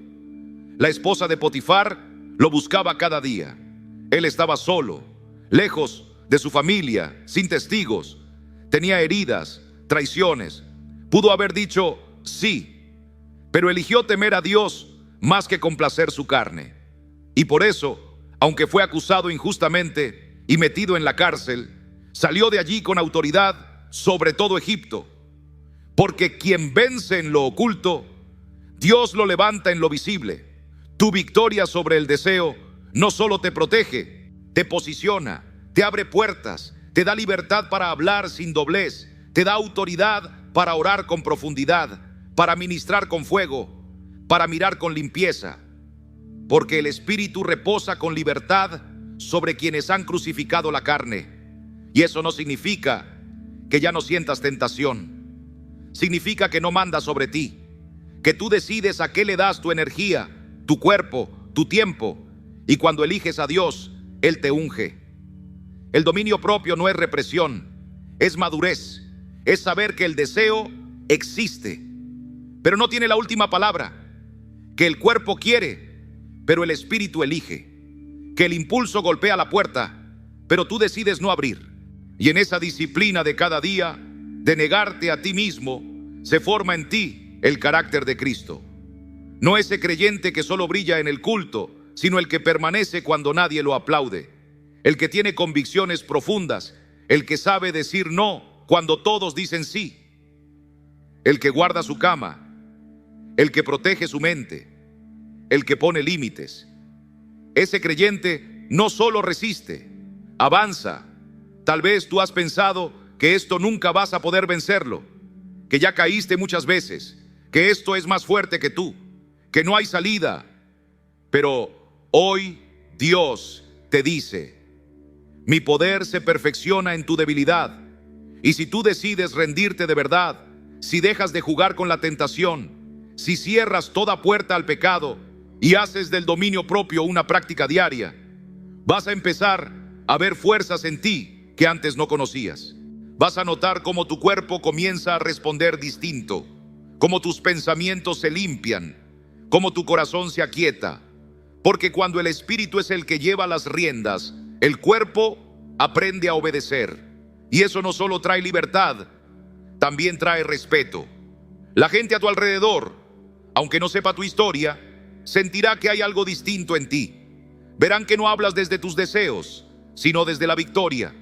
La esposa de Potifar lo buscaba cada día. Él estaba solo, lejos de su familia, sin testigos. Tenía heridas, traiciones. Pudo haber dicho sí, pero eligió temer a Dios más que complacer su carne. Y por eso, aunque fue acusado injustamente y metido en la cárcel, salió de allí con autoridad sobre todo Egipto. Porque quien vence en lo oculto, Dios lo levanta en lo visible. Tu victoria sobre el deseo no solo te protege, te posiciona, te abre puertas, te da libertad para hablar sin doblez, te da autoridad para orar con profundidad, para ministrar con fuego, para mirar con limpieza. Porque el Espíritu reposa con libertad sobre quienes han crucificado la carne. Y eso no significa que ya no sientas tentación. Significa que no manda sobre ti, que tú decides a qué le das tu energía, tu cuerpo, tu tiempo, y cuando eliges a Dios, Él te unge. El dominio propio no es represión, es madurez, es saber que el deseo existe, pero no tiene la última palabra, que el cuerpo quiere, pero el espíritu elige, que el impulso golpea la puerta, pero tú decides no abrir. Y en esa disciplina de cada día, de negarte a ti mismo, se forma en ti el carácter de Cristo. No ese creyente que solo brilla en el culto, sino el que permanece cuando nadie lo aplaude, el que tiene convicciones profundas, el que sabe decir no cuando todos dicen sí, el que guarda su cama, el que protege su mente, el que pone límites. Ese creyente no solo resiste, avanza. Tal vez tú has pensado que esto nunca vas a poder vencerlo, que ya caíste muchas veces, que esto es más fuerte que tú, que no hay salida. Pero hoy Dios te dice: mi poder se perfecciona en tu debilidad. Y si tú decides rendirte de verdad, si dejas de jugar con la tentación, si cierras toda puerta al pecado y haces del dominio propio una práctica diaria, vas a empezar a ver fuerzas en ti que antes no conocías. Vas a notar cómo tu cuerpo comienza a responder distinto, cómo tus pensamientos se limpian, cómo tu corazón se aquieta. Porque cuando el espíritu es el que lleva las riendas, el cuerpo aprende a obedecer. Y eso no solo trae libertad, también trae respeto. La gente a tu alrededor, aunque no sepa tu historia, sentirá que hay algo distinto en ti. Verán que no hablas desde tus deseos, sino desde la victoria,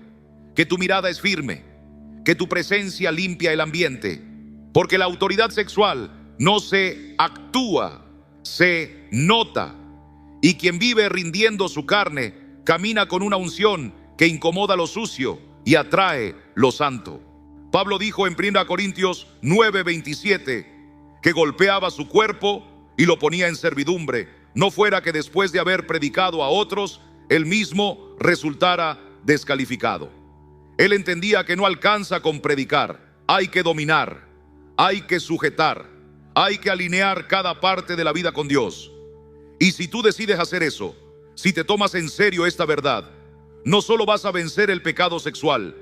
que tu mirada es firme, que tu presencia limpia el ambiente. Porque la autoridad sexual no se actúa, se nota. Y quien vive rindiendo su carne, camina con una unción que incomoda lo sucio y atrae lo santo. Pablo dijo en 1 Corintios 9:27 que golpeaba su cuerpo y lo ponía en servidumbre, no fuera que después de haber predicado a otros, él mismo resultara descalificado. Él entendía que no alcanza con predicar, hay que dominar, hay que sujetar, hay que alinear cada parte de la vida con Dios. Y si tú decides hacer eso, si te tomas en serio esta verdad, no solo vas a vencer el pecado sexual,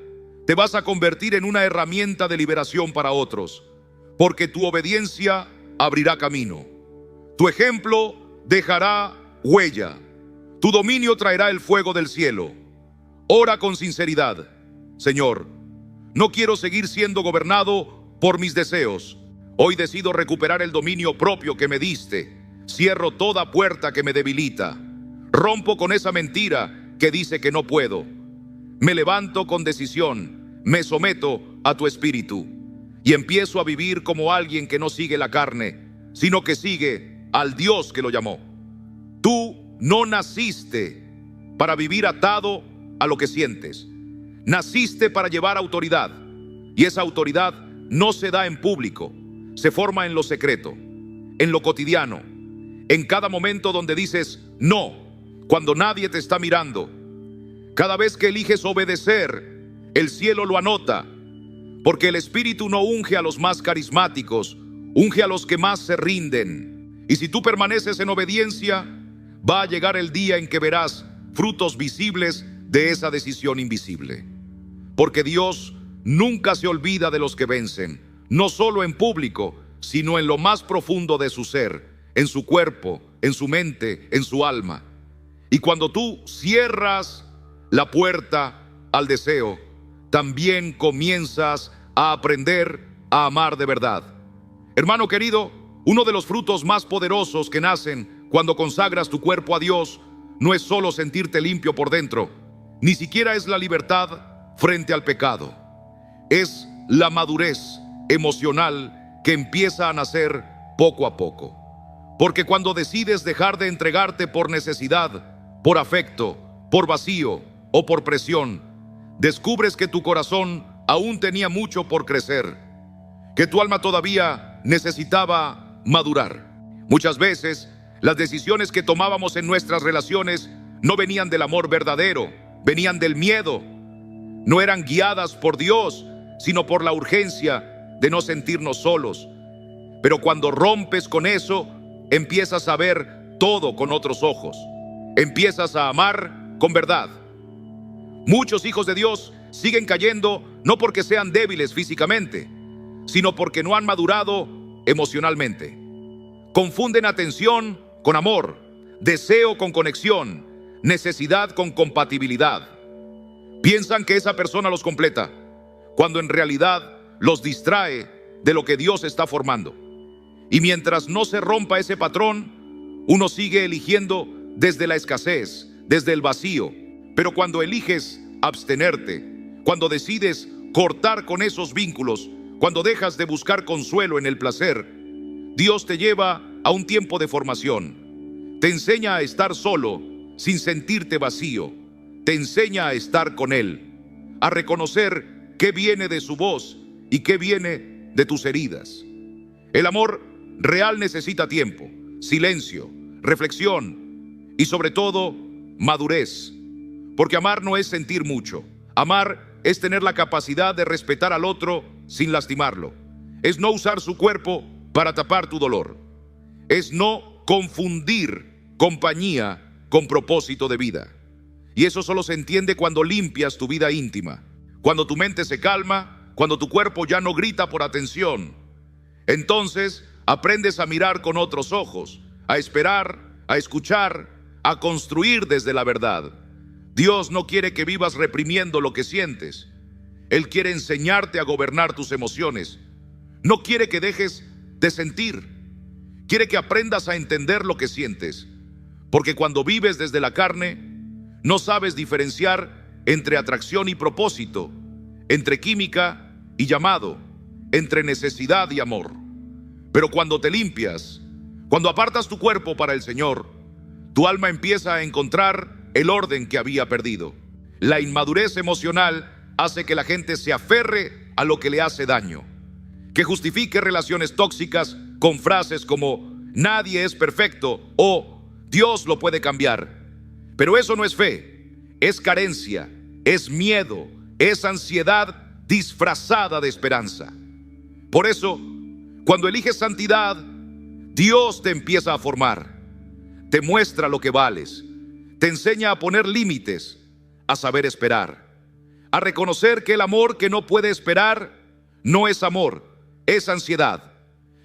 te vas a convertir en una herramienta de liberación para otros, porque tu obediencia abrirá camino. Tu ejemplo dejará huella. Tu dominio traerá el fuego del cielo. Ora con sinceridad: Señor, no quiero seguir siendo gobernado por mis deseos. Hoy decido recuperar el dominio propio que me diste. Cierro toda puerta que me debilita. Rompo con esa mentira que dice que no puedo. Me levanto con decisión. Me someto a tu espíritu. Y empiezo a vivir como alguien que no sigue la carne, sino que sigue al Dios que lo llamó. Tú no naciste para vivir atado a lo que sientes. Naciste para llevar autoridad. Y esa autoridad no se da en público. Se forma en lo secreto, en lo cotidiano, en cada momento donde dices no, cuando nadie te está mirando. Cada vez que eliges obedecer, el cielo lo anota, porque el Espíritu no unge a los más carismáticos, unge a los que más se rinden. Y si tú permaneces en obediencia, va a llegar el día en que verás frutos visibles de esa decisión invisible. Porque Dios nunca se olvida de los que vencen, no solo en público, sino en lo más profundo de su ser, en su cuerpo, en su mente, en su alma. Y cuando tú cierras la puerta al deseo, también comienzas a aprender a amar de verdad. Hermano querido, uno de los frutos más poderosos que nacen cuando consagras tu cuerpo a Dios no es solo sentirte limpio por dentro, ni siquiera es la libertad frente al pecado. Es la madurez emocional que empieza a nacer poco a poco. Porque cuando decides dejar de entregarte por necesidad, por afecto, por vacío o por presión, descubres que tu corazón aún tenía mucho por crecer, que tu alma todavía necesitaba madurar. Muchas veces, las decisiones que tomábamos en nuestras relaciones no venían del amor verdadero, venían del miedo. No eran guiadas por Dios, sino por la urgencia de no sentirnos solos. Pero cuando rompes con eso, empiezas a ver todo con otros ojos. Empiezas a amar con verdad. Muchos hijos de Dios siguen cayendo no porque sean débiles físicamente, sino porque no han madurado emocionalmente. Confunden atención con amor, deseo con conexión, necesidad con compatibilidad. Piensan que esa persona los completa, cuando en realidad los distrae de lo que Dios está formando. Y mientras no se rompa ese patrón, uno sigue eligiendo desde la escasez, desde el vacío. Pero cuando eliges abstenerte, cuando decides cortar con esos vínculos, cuando dejas de buscar consuelo en el placer, Dios te lleva a un tiempo de formación. Te enseña a estar solo sin sentirte vacío. Te enseña a estar con Él, a reconocer qué viene de su voz y qué viene de tus heridas. El amor real necesita tiempo, silencio, reflexión y sobre todo madurez. Porque amar no es sentir mucho. Amar es tener la capacidad de respetar al otro sin lastimarlo. Es no usar su cuerpo para tapar tu dolor. Es no confundir compañía con propósito de vida. Y eso solo se entiende cuando limpias tu vida íntima, cuando tu mente se calma, cuando tu cuerpo ya no grita por atención. Entonces aprendes a mirar con otros ojos, a esperar, a escuchar, a construir desde la verdad. Dios no quiere que vivas reprimiendo lo que sientes. Él quiere enseñarte a gobernar tus emociones. No quiere que dejes de sentir. Quiere que aprendas a entender lo que sientes. Porque cuando vives desde la carne, no sabes diferenciar entre atracción y propósito, entre química y llamado, entre necesidad y amor. Pero cuando te limpias, cuando apartas tu cuerpo para el Señor, tu alma empieza a encontrar el orden que había perdido. La inmadurez emocional hace que la gente se aferre a lo que le hace daño, que justifique relaciones tóxicas con frases como nadie es perfecto o Dios lo puede cambiar. Pero eso no es fe, es carencia, es miedo, es ansiedad disfrazada de esperanza. Por eso, cuando eliges santidad, Dios te empieza a formar, te muestra lo que vales, te enseña a poner límites, a saber esperar, a reconocer que el amor que no puede esperar no es amor, es ansiedad.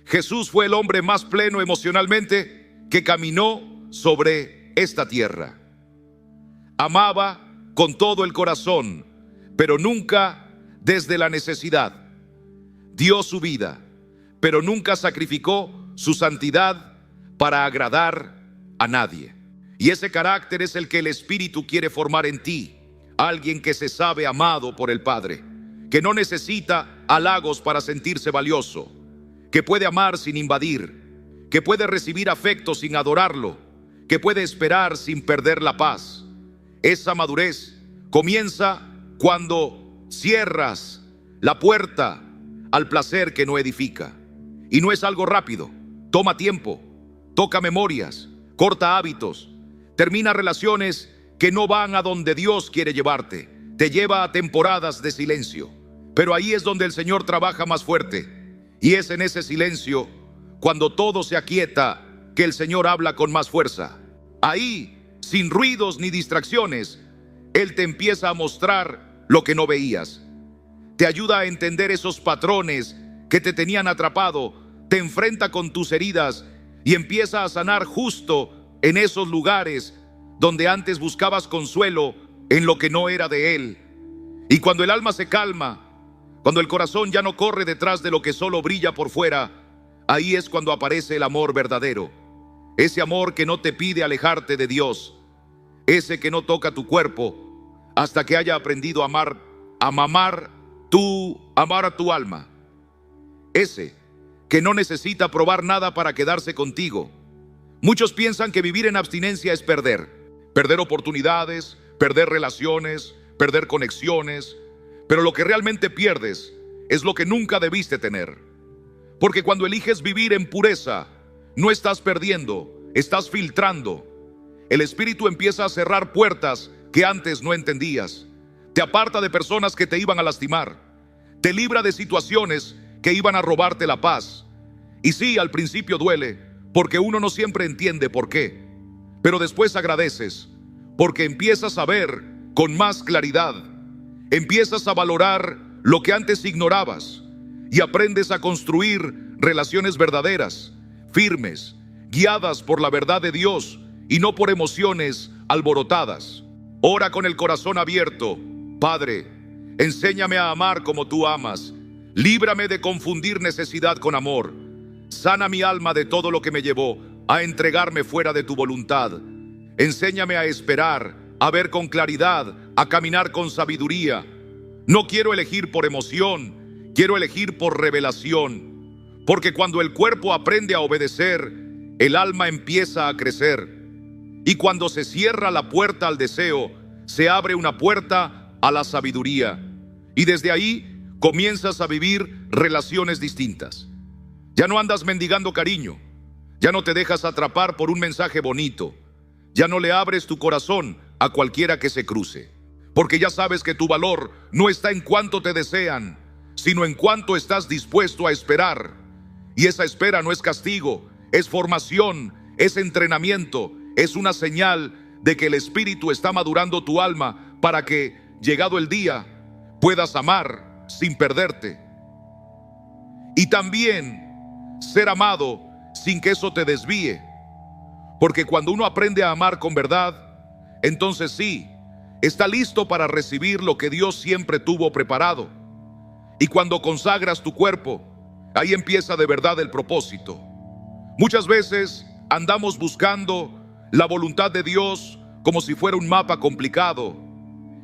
Jesús fue el hombre más pleno emocionalmente que caminó sobre esta tierra. Amaba con todo el corazón, pero nunca desde la necesidad. Dio su vida, pero nunca sacrificó su santidad para agradar a nadie. Y ese carácter es el que el Espíritu quiere formar en ti. Alguien que se sabe amado por el Padre, que no necesita halagos para sentirse valioso, que puede amar sin invadir, que puede recibir afecto sin adorarlo, que puede esperar sin perder la paz. Esa madurez comienza cuando cierras la puerta al placer que no edifica. Y no es algo rápido, toma tiempo, toca memorias, corta hábitos, termina relaciones que no van a donde Dios quiere llevarte, te lleva a temporadas de silencio. Pero ahí es donde el Señor trabaja más fuerte, y es en ese silencio, cuando todo se aquieta, que el Señor habla con más fuerza. Ahí sin ruidos ni distracciones, Él te empieza a mostrar lo que no veías. Te ayuda a entender esos patrones que te tenían atrapado, te enfrenta con tus heridas y empieza a sanar justo en esos lugares donde antes buscabas consuelo en lo que no era de Él. Y cuando el alma se calma, cuando el corazón ya no corre detrás de lo que solo brilla por fuera, ahí es cuando aparece el amor verdadero. Ese amor que no te pide alejarte de Dios, ese que no toca tu cuerpo hasta que haya aprendido a amar a tu alma. Ese que no necesita probar nada para quedarse contigo. Muchos piensan que vivir en abstinencia es perder oportunidades, perder relaciones, perder conexiones, pero lo que realmente pierdes es lo que nunca debiste tener. Porque cuando eliges vivir en pureza, no estás perdiendo, estás filtrando. El Espíritu empieza a cerrar puertas que antes no entendías. Te aparta de personas que te iban a lastimar. Te libra de situaciones que iban a robarte la paz. Y sí, al principio duele, porque uno no siempre entiende por qué. Pero después agradeces, porque empiezas a ver con más claridad. Empiezas a valorar lo que antes ignorabas y aprendes a construir relaciones verdaderas, firmes, guiadas por la verdad de Dios y no por emociones alborotadas. Ora con el corazón abierto. Padre, enséñame a amar como tú amas. Líbrame de confundir necesidad con amor. Sana mi alma de todo lo que me llevó a entregarme fuera de tu voluntad. Enséñame a esperar, a ver con claridad, a caminar con sabiduría. No quiero elegir por emoción, quiero elegir por revelación. Porque cuando el cuerpo aprende a obedecer, el alma empieza a crecer. Y cuando se cierra la puerta al deseo, se abre una puerta a la sabiduría. Y desde ahí comienzas a vivir relaciones distintas. Ya no andas mendigando cariño. Ya no te dejas atrapar por un mensaje bonito. Ya no le abres tu corazón a cualquiera que se cruce. Porque ya sabes que tu valor no está en cuánto te desean, sino en cuánto estás dispuesto a esperar. Y esa espera no es castigo, es formación, es entrenamiento, es una señal de que el Espíritu está madurando tu alma para que, llegado el día, puedas amar sin perderte. Y también ser amado sin que eso te desvíe. Porque cuando uno aprende a amar con verdad, entonces sí, está listo para recibir lo que Dios siempre tuvo preparado. Y cuando consagras tu cuerpo, ahí empieza de verdad el propósito. Muchas veces andamos buscando la voluntad de Dios como si fuera un mapa complicado.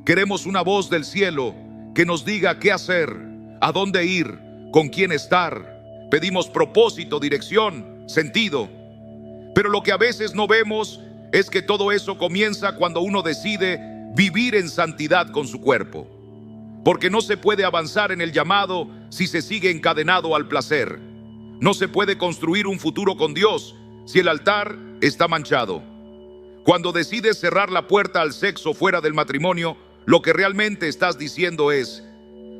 Queremos una voz del cielo que nos diga qué hacer, a dónde ir, con quién estar. Pedimos propósito, dirección, sentido. Pero lo que a veces no vemos es que todo eso comienza cuando uno decide vivir en santidad con su cuerpo. Porque no se puede avanzar en el llamado si se sigue encadenado al placer. No se puede construir un futuro con Dios si el altar está manchado. Cuando decides cerrar la puerta al sexo fuera del matrimonio, lo que realmente estás diciendo es: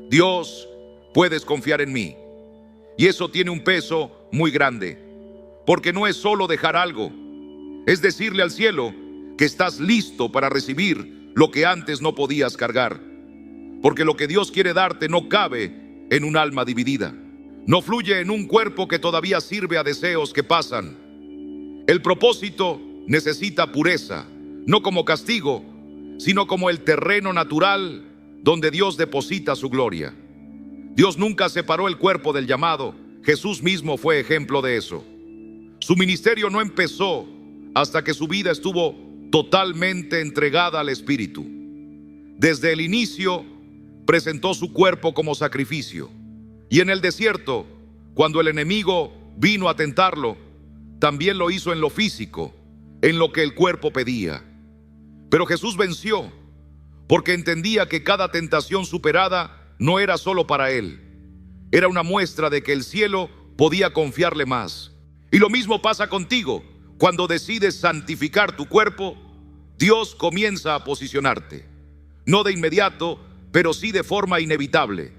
Dios, puedes confiar en mí. Y eso tiene un peso muy grande, porque no es solo dejar algo, es decirle al cielo que estás listo para recibir lo que antes no podías cargar. Porque lo que Dios quiere darte no cabe en un alma dividida, no fluye en un cuerpo que todavía sirve a deseos que pasan. El propósito necesita pureza, no como castigo, sino como el terreno natural donde Dios deposita su gloria. Dios nunca separó el cuerpo del llamado. Jesús mismo fue ejemplo de eso. Su ministerio no empezó hasta que su vida estuvo totalmente entregada al Espíritu. Desde el inicio presentó su cuerpo como sacrificio. Y en el desierto, cuando el enemigo vino a tentarlo, también lo hizo en lo físico, en lo que el cuerpo pedía. Pero Jesús venció, porque entendía que cada tentación superada no era solo para él. Era una muestra de que el cielo podía confiarle más. Y lo mismo pasa contigo. Cuando decides santificar tu cuerpo, Dios comienza a posicionarte. No de inmediato, pero sí de forma inevitable.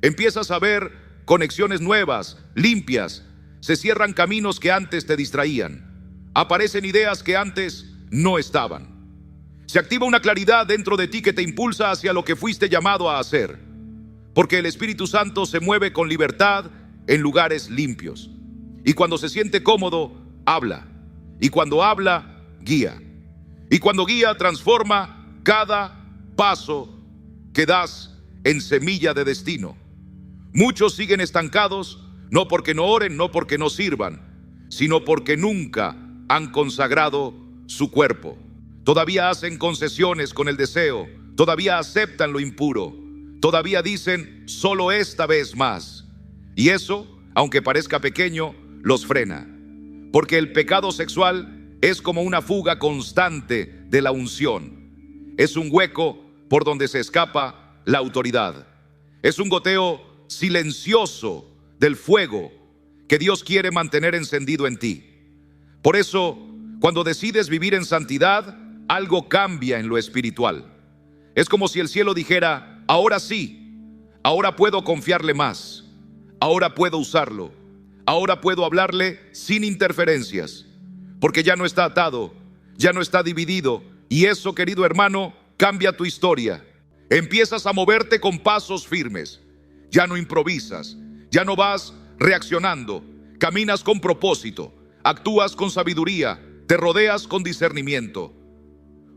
Empiezas a ver conexiones nuevas, limpias. Se cierran caminos que antes te distraían. Aparecen ideas que antes no estaban. Se activa una claridad dentro de ti que te impulsa hacia lo que fuiste llamado a hacer, porque el Espíritu Santo se mueve con libertad en lugares limpios. Y cuando se siente cómodo, habla. Y cuando habla, guía. Y cuando guía, transforma cada paso que das en semilla de destino. Muchos siguen estancados, no porque no oren, no porque no sirvan, sino porque nunca han consagrado su cuerpo. Todavía hacen concesiones con el deseo, todavía aceptan lo impuro, todavía dicen solo esta vez más. Y eso, aunque parezca pequeño, los frena. Porque el pecado sexual es como una fuga constante de la unción. Es un hueco por donde se escapa la autoridad. Es un goteo silencioso del fuego que Dios quiere mantener encendido en ti. Por eso, cuando decides vivir en santidad, algo cambia en lo espiritual. Es como si el cielo dijera: ahora sí, ahora puedo confiarle más, ahora puedo usarlo, ahora puedo hablarle sin interferencias, porque ya no está atado, ya no está dividido. Y eso, querido hermano, cambia tu historia. Empiezas a moverte con pasos firmes. Ya no improvisas, ya no vas reaccionando, caminas con propósito, actúas con sabiduría, te rodeas con discernimiento.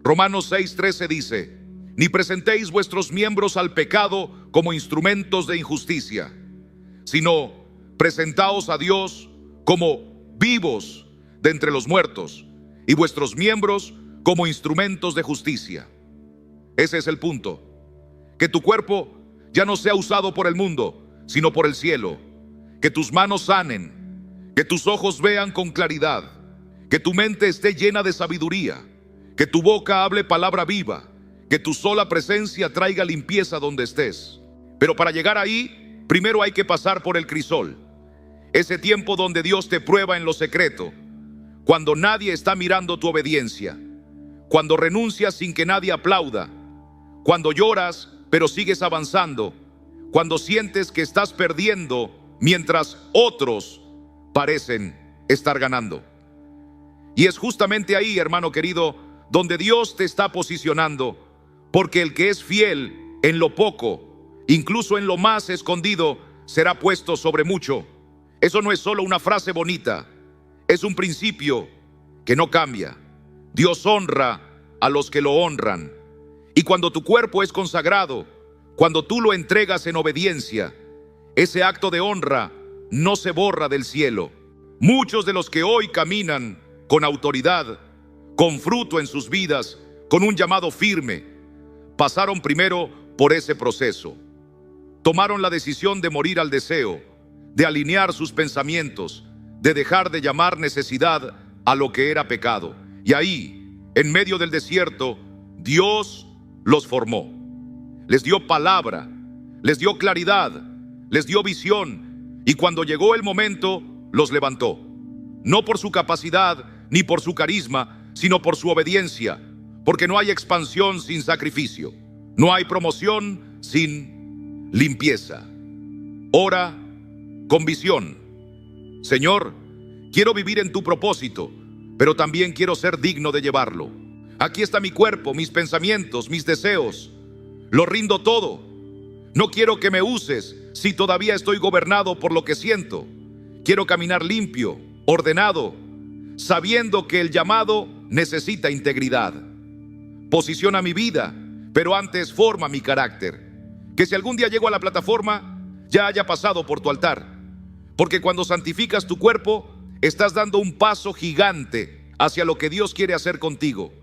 Romanos 6:13 dice: ni presentéis vuestros miembros al pecado como instrumentos de injusticia, sino presentaos a Dios como vivos de entre los muertos, y vuestros miembros como instrumentos de justicia. Ese es el punto. Que tu cuerpo ya no sea usado por el mundo, sino por el cielo. Que tus manos sanen, que tus ojos vean con claridad, que tu mente esté llena de sabiduría, que tu boca hable palabra viva, que tu sola presencia traiga limpieza donde estés. Pero para llegar ahí, primero hay que pasar por el crisol. Ese tiempo donde Dios te prueba en lo secreto, cuando nadie está mirando tu obediencia, cuando renuncias sin que nadie aplauda, cuando lloras pero sigues avanzando, cuando sientes que estás perdiendo mientras otros parecen estar ganando. Y es justamente ahí, hermano querido, donde Dios te está posicionando, porque el que es fiel en lo poco, incluso en lo más escondido, será puesto sobre mucho. Eso no es solo una frase bonita, es un principio que no cambia. Dios honra a los que lo honran. Y cuando tu cuerpo es consagrado, cuando tú lo entregas en obediencia, ese acto de honra no se borra del cielo. Muchos de los que hoy caminan con autoridad, con fruto en sus vidas, con un llamado firme, pasaron primero por ese proceso. Tomaron la decisión de morir al deseo, de alinear sus pensamientos, de dejar de llamar necesidad a lo que era pecado. Y ahí, en medio del desierto, Dios los formó. Les dio palabra, les dio claridad, les dio visión. Y cuando llegó el momento, los levantó. No por su capacidad ni por su carisma, sino por su obediencia. Porque no hay expansión sin sacrificio. No hay promoción sin limpieza. Ora con visión. Señor, quiero vivir en tu propósito, pero también quiero ser digno de llevarlo. Aquí está mi cuerpo, mis pensamientos, mis deseos. Lo rindo todo. No quiero que me uses si todavía estoy gobernado por lo que siento. Quiero caminar limpio, ordenado, sabiendo que el llamado necesita integridad. Posiciona mi vida, pero antes forma mi carácter. Que si algún día llego a la plataforma, ya haya pasado por tu altar. Porque cuando santificas tu cuerpo, estás dando un paso gigante hacia lo que Dios quiere hacer contigo.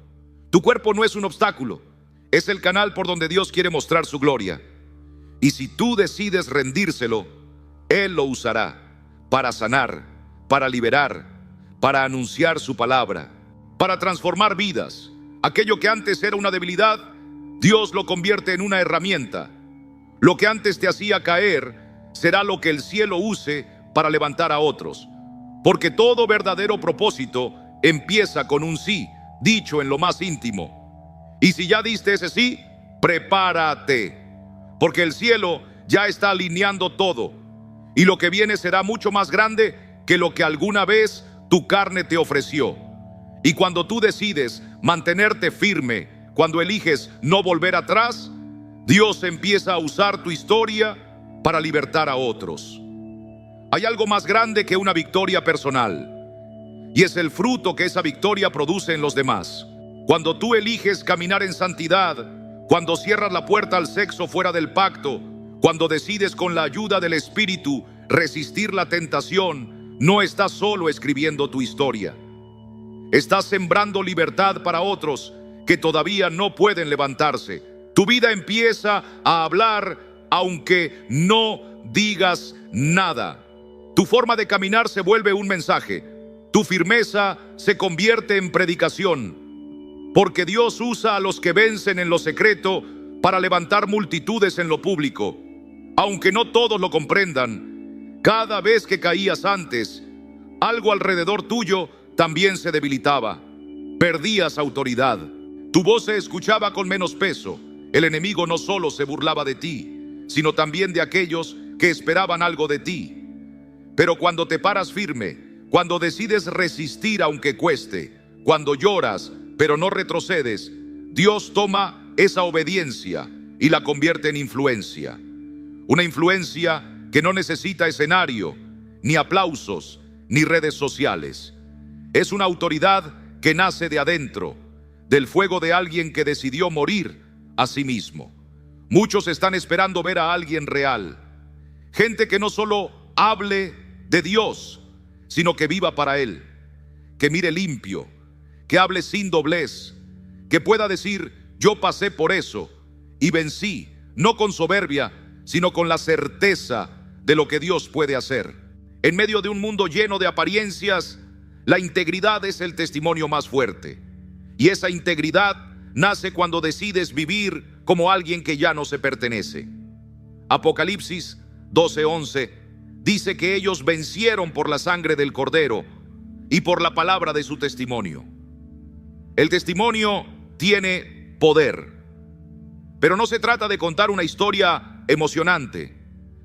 Tu cuerpo no es un obstáculo, es el canal por donde Dios quiere mostrar su gloria. Y si tú decides rendírselo, Él lo usará para sanar, para liberar, para anunciar su palabra, para transformar vidas. Aquello que antes era una debilidad, Dios lo convierte en una herramienta. Lo que antes te hacía caer será lo que el cielo use para levantar a otros. Porque todo verdadero propósito empieza con un sí, dicho en lo más íntimo. Y si ya diste ese sí, prepárate, porque el cielo ya está alineando todo. Y lo que viene será mucho más grande que lo que alguna vez tu carne te ofreció. Y cuando tú decides mantenerte firme, cuando eliges no volver atrás, Dios empieza a usar tu historia para libertar a otros. Hay algo más grande que una victoria personal, y es el fruto que esa victoria produce en los demás. Cuando tú eliges caminar en santidad, cuando cierras la puerta al sexo fuera del pacto, cuando decides con la ayuda del Espíritu resistir la tentación, no estás solo escribiendo tu historia. Estás sembrando libertad para otros que todavía no pueden levantarse. Tu vida empieza a hablar aunque no digas nada. Tu forma de caminar se vuelve un mensaje. Tu firmeza se convierte en predicación. Porque Dios usa a los que vencen en lo secreto para levantar multitudes en lo público. Aunque no todos lo comprendan, cada vez que caías antes, algo alrededor tuyo también se debilitaba. Perdías autoridad. Tu voz se escuchaba con menos peso. El enemigo no solo se burlaba de ti, sino también de aquellos que esperaban algo de ti. Pero cuando te paras firme, cuando decides resistir aunque cueste, cuando lloras pero no retrocedes, Dios toma esa obediencia y la convierte en influencia. Una influencia que no necesita escenario, ni aplausos, ni redes sociales. Es una autoridad que nace de adentro, del fuego de alguien que decidió morir a sí mismo. Muchos están esperando ver a alguien real. Gente que no solo hable de Dios, sino que viva para Él, que mire limpio, que hable sin doblez, que pueda decir: yo pasé por eso y vencí, no con soberbia, sino con la certeza de lo que Dios puede hacer. En medio de un mundo lleno de apariencias, la integridad es el testimonio más fuerte. Y esa integridad nace cuando decides vivir como alguien que ya no se pertenece. Apocalipsis 12:11 dice que ellos vencieron por la sangre del Cordero y por la palabra de su testimonio. El testimonio tiene poder, pero no se trata de contar una historia emocionante.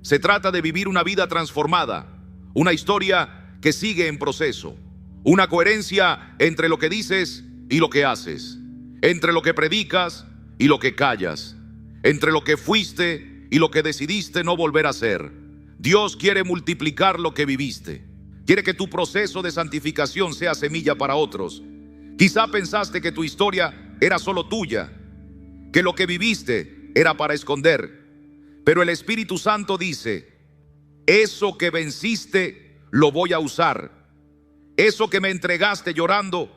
Se trata de vivir una vida transformada, una historia que sigue en proceso, una coherencia entre lo que dices y lo que haces, entre lo que predicas y lo que callas, entre lo que fuiste y lo que decidiste no volver a ser. Dios quiere multiplicar lo que viviste. Quiere que tu proceso de santificación sea semilla para otros. Quizá pensaste que tu historia era solo tuya, que lo que viviste era para esconder. Pero el Espíritu Santo dice: eso que venciste lo voy a usar. Eso que me entregaste llorando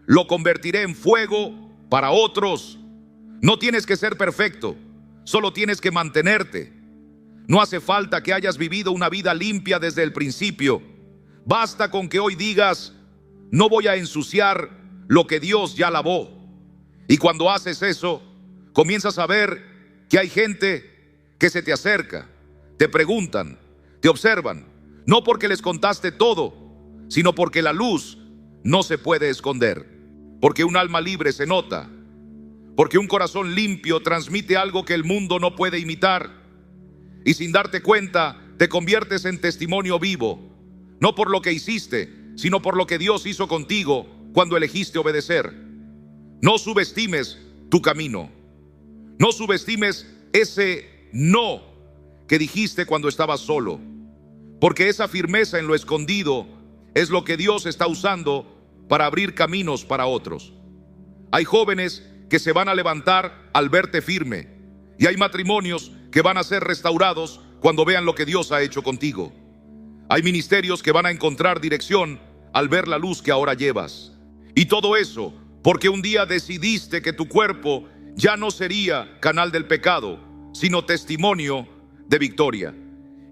lo convertiré en fuego para otros. No tienes que ser perfecto, solo tienes que mantenerte. No hace falta que hayas vivido una vida limpia desde el principio. Basta con que hoy digas: no voy a ensuciar lo que Dios ya lavó. Y cuando haces eso, comienzas a ver que hay gente que se te acerca, te preguntan, te observan, no porque les contaste todo, sino porque la luz no se puede esconder, porque un alma libre se nota, porque un corazón limpio transmite algo que el mundo no puede imitar, y sin darte cuenta te conviertes en testimonio vivo, no por lo que hiciste, sino por lo que Dios hizo contigo cuando elegiste obedecer. No subestimes tu camino, no subestimes ese no que dijiste cuando estabas solo, porque esa firmeza en lo escondido es lo que Dios está usando para abrir caminos para otros. Hay jóvenes que se van a levantar al verte firme, y hay matrimonios que van a ser restaurados cuando vean lo que Dios ha hecho contigo. Hay ministerios que van a encontrar dirección al ver la luz que ahora llevas. Y todo eso porque un día decidiste que tu cuerpo ya no sería canal del pecado, sino testimonio de victoria.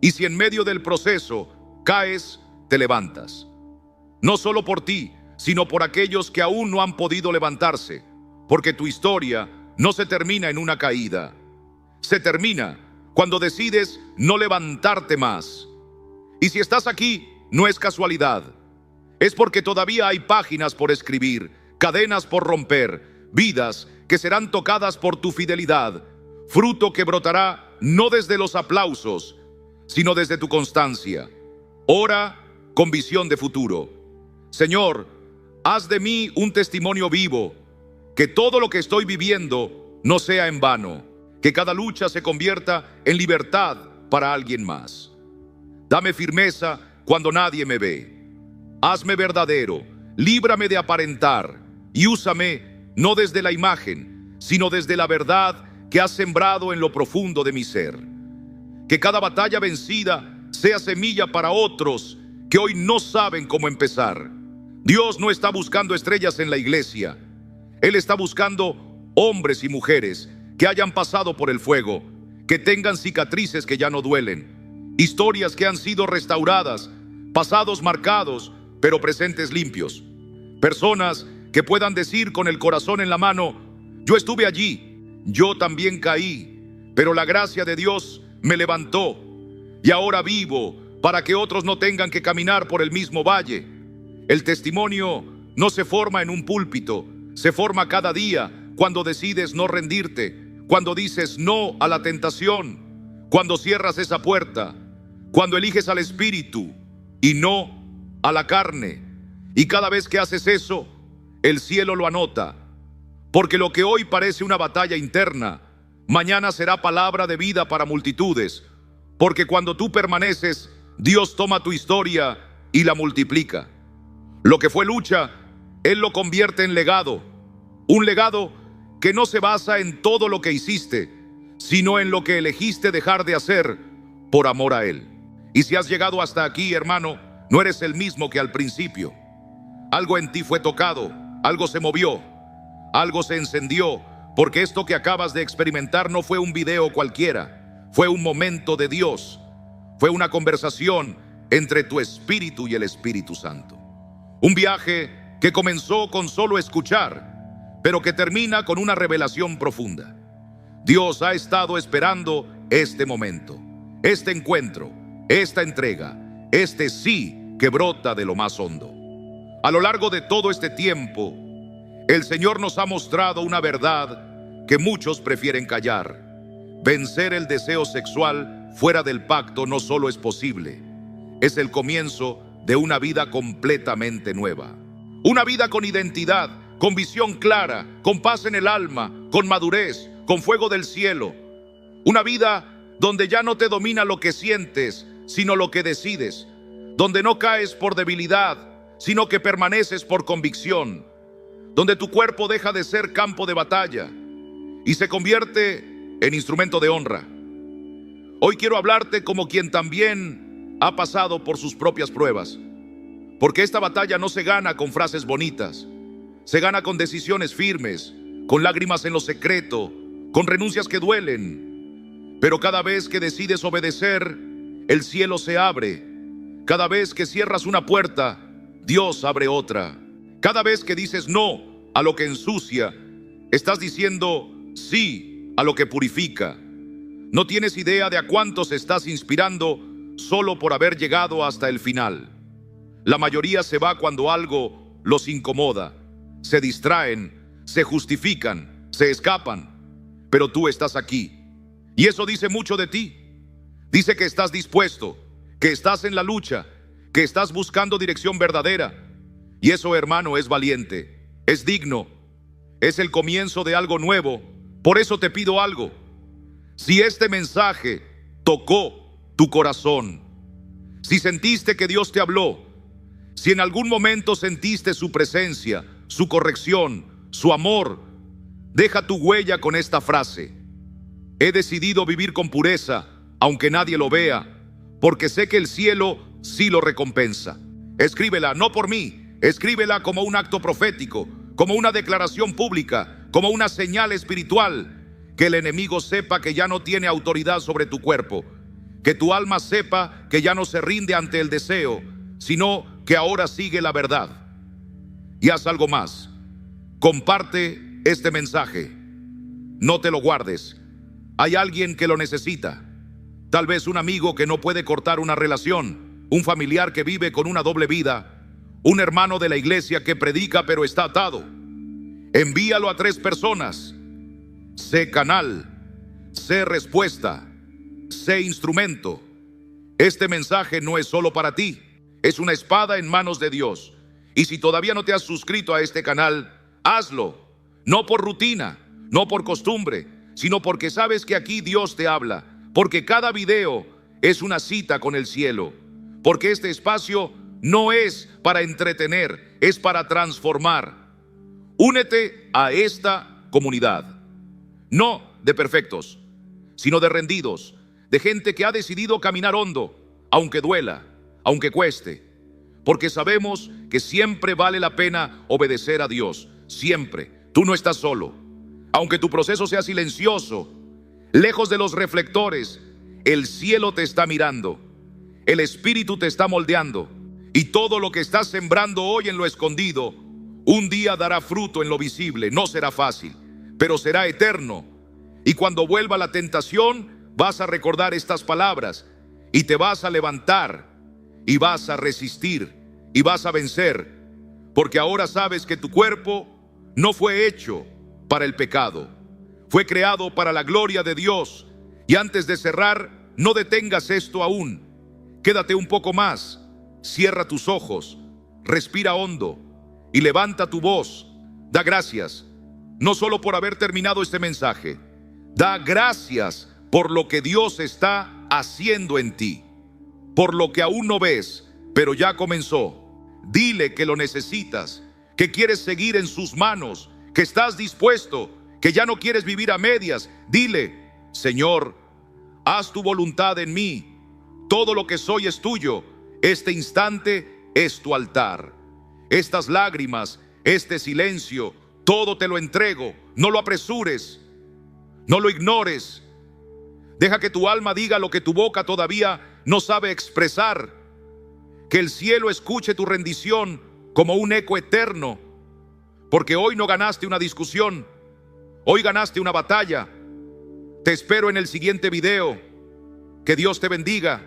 Y si en medio del proceso caes, te levantas. No solo por ti, sino por aquellos que aún no han podido levantarse, porque tu historia no se termina en una caída. Se termina cuando decides no levantarte más. Y si estás aquí, no es casualidad. Es porque todavía hay páginas por escribir, cadenas por romper, vidas que serán tocadas por tu fidelidad, fruto que brotará no desde los aplausos, sino desde tu constancia. Ora con visión de futuro. Señor, haz de mí un testimonio vivo que todo lo que estoy viviendo no sea en vano, que cada lucha se convierta en libertad para alguien más. Dame firmeza cuando nadie me ve. Hazme verdadero, líbrame de aparentar y úsame no desde la imagen, sino desde la verdad que has sembrado en lo profundo de mi ser. Que cada batalla vencida sea semilla para otros que hoy no saben cómo empezar. Dios no está buscando estrellas en la iglesia. Él está buscando hombres y mujeres que hayan pasado por el fuego, que tengan cicatrices que ya no duelen, historias que han sido restauradas, pasados marcados, pero presentes limpios. Personas que puedan decir con el corazón en la mano: yo estuve allí, yo también caí, pero la gracia de Dios me levantó y ahora vivo para que otros no tengan que caminar por el mismo valle. El testimonio no se forma en un púlpito, se forma cada día cuando decides no rendirte, cuando dices no a la tentación, cuando cierras esa puerta, cuando eliges al Espíritu y no a la carne. Y cada vez que haces eso, el cielo lo anota, porque lo que hoy parece una batalla interna, mañana será palabra de vida para multitudes, porque cuando tú permaneces, Dios toma tu historia y la multiplica. Lo que fue lucha, Él lo convierte en legado, un legado que no se basa en todo lo que hiciste, sino en lo que elegiste dejar de hacer por amor a Él. Y si has llegado hasta aquí, hermano, no eres el mismo que al principio. Algo en ti fue tocado, algo se movió, algo se encendió, porque esto que acabas de experimentar no fue un video cualquiera, fue un momento de Dios, fue una conversación entre tu espíritu y el Espíritu Santo. Un viaje que comenzó con solo escuchar, pero que termina con una revelación profunda. Dios ha estado esperando este momento, este encuentro, esta entrega, este sí que brota de lo más hondo. A lo largo de todo este tiempo, el Señor nos ha mostrado una verdad que muchos prefieren callar. Vencer el deseo sexual fuera del pacto no solo es posible, es el comienzo de una vida completamente nueva. Una vida con identidad, con visión clara, con paz en el alma, con madurez, con fuego del cielo. Una vida donde ya no te domina lo que sientes, sino lo que decides. Donde no caes por debilidad, sino que permaneces por convicción. Donde tu cuerpo deja de ser campo de batalla y se convierte en instrumento de honra. Hoy quiero hablarte como quien también ha pasado por sus propias pruebas, porque esta batalla no se gana con frases bonitas, se gana con decisiones firmes, con lágrimas en lo secreto, con renuncias que duelen. Pero cada vez que decides obedecer, el cielo se abre. Cada vez que cierras una puerta, Dios abre otra. Cada vez que dices no a lo que ensucia, estás diciendo sí a lo que purifica. No tienes idea de a cuántos estás inspirando solo por haber llegado hasta el final. La mayoría se va cuando algo los incomoda, se distraen, se justifican, se escapan, pero tú estás aquí. Y eso dice mucho de ti. Dice que estás dispuesto, que estás en la lucha, que estás buscando dirección verdadera. Y eso, hermano, es valiente, es digno, es el comienzo de algo nuevo. Por eso te pido algo. Si este mensaje tocó tu corazón, si sentiste que Dios te habló, si en algún momento sentiste su presencia, su corrección, su amor, deja tu huella con esta frase: he decidido vivir con pureza, aunque nadie lo vea, porque sé que el cielo sí lo recompensa. Escríbela, no por mí, escríbela como un acto profético, como una declaración pública, como una señal espiritual, que el enemigo sepa que ya no tiene autoridad sobre tu cuerpo, que tu alma sepa que ya no se rinde ante el deseo, sino que ahora sigue la verdad. Y haz algo más: comparte este mensaje, no te lo guardes. Hay alguien que lo necesita, tal vez un amigo que no puede cortar una relación, un familiar que vive con una doble vida, un hermano de la iglesia que predica pero está atado. Envíalo a 3 personas. Sé canal, sé respuesta, sé instrumento. Este mensaje no es solo para ti, es una espada en manos de Dios. Y si todavía no te has suscrito a este canal, hazlo. No por rutina, no por costumbre, sino porque sabes que aquí Dios te habla, porque cada video es una cita con el cielo, porque este espacio no es para entretener, es para transformar. Únete a esta comunidad, no de perfectos, sino de rendidos, de gente que ha decidido caminar hondo, aunque duela, aunque cueste, porque sabemos que siempre vale la pena obedecer a Dios, siempre. Tú no estás solo, aunque tu proceso sea silencioso, lejos de los reflectores, el cielo te está mirando, el Espíritu te está moldeando, y todo lo que estás sembrando hoy en lo escondido, un día dará fruto en lo visible. No será fácil, pero será eterno. Y cuando vuelva la tentación, vas a recordar estas palabras y te vas a levantar y vas a resistir y vas a vencer, porque ahora sabes que tu cuerpo no fue hecho para el pecado, fue creado para la gloria de Dios. Y antes de cerrar, no detengas esto aún, quédate un poco más, cierra tus ojos, respira hondo y levanta tu voz. Da gracias, no solo por haber terminado este mensaje, da gracias por lo que Dios está haciendo en ti, por lo que aún no ves, pero ya comenzó. Dile que lo necesitas, que quieres seguir en sus manos, que estás dispuesto, que ya no quieres vivir a medias. Dile: Señor, haz tu voluntad en mí, todo lo que soy es tuyo, este instante es tu altar. Estas lágrimas, este silencio, todo te lo entrego. No lo apresures, no lo ignores. Deja que tu alma diga lo que tu boca todavía no sabe expresar. Que el cielo escuche tu rendición como un eco eterno. Porque hoy no ganaste una discusión, hoy ganaste una batalla. Te espero en el siguiente video. Que Dios te bendiga.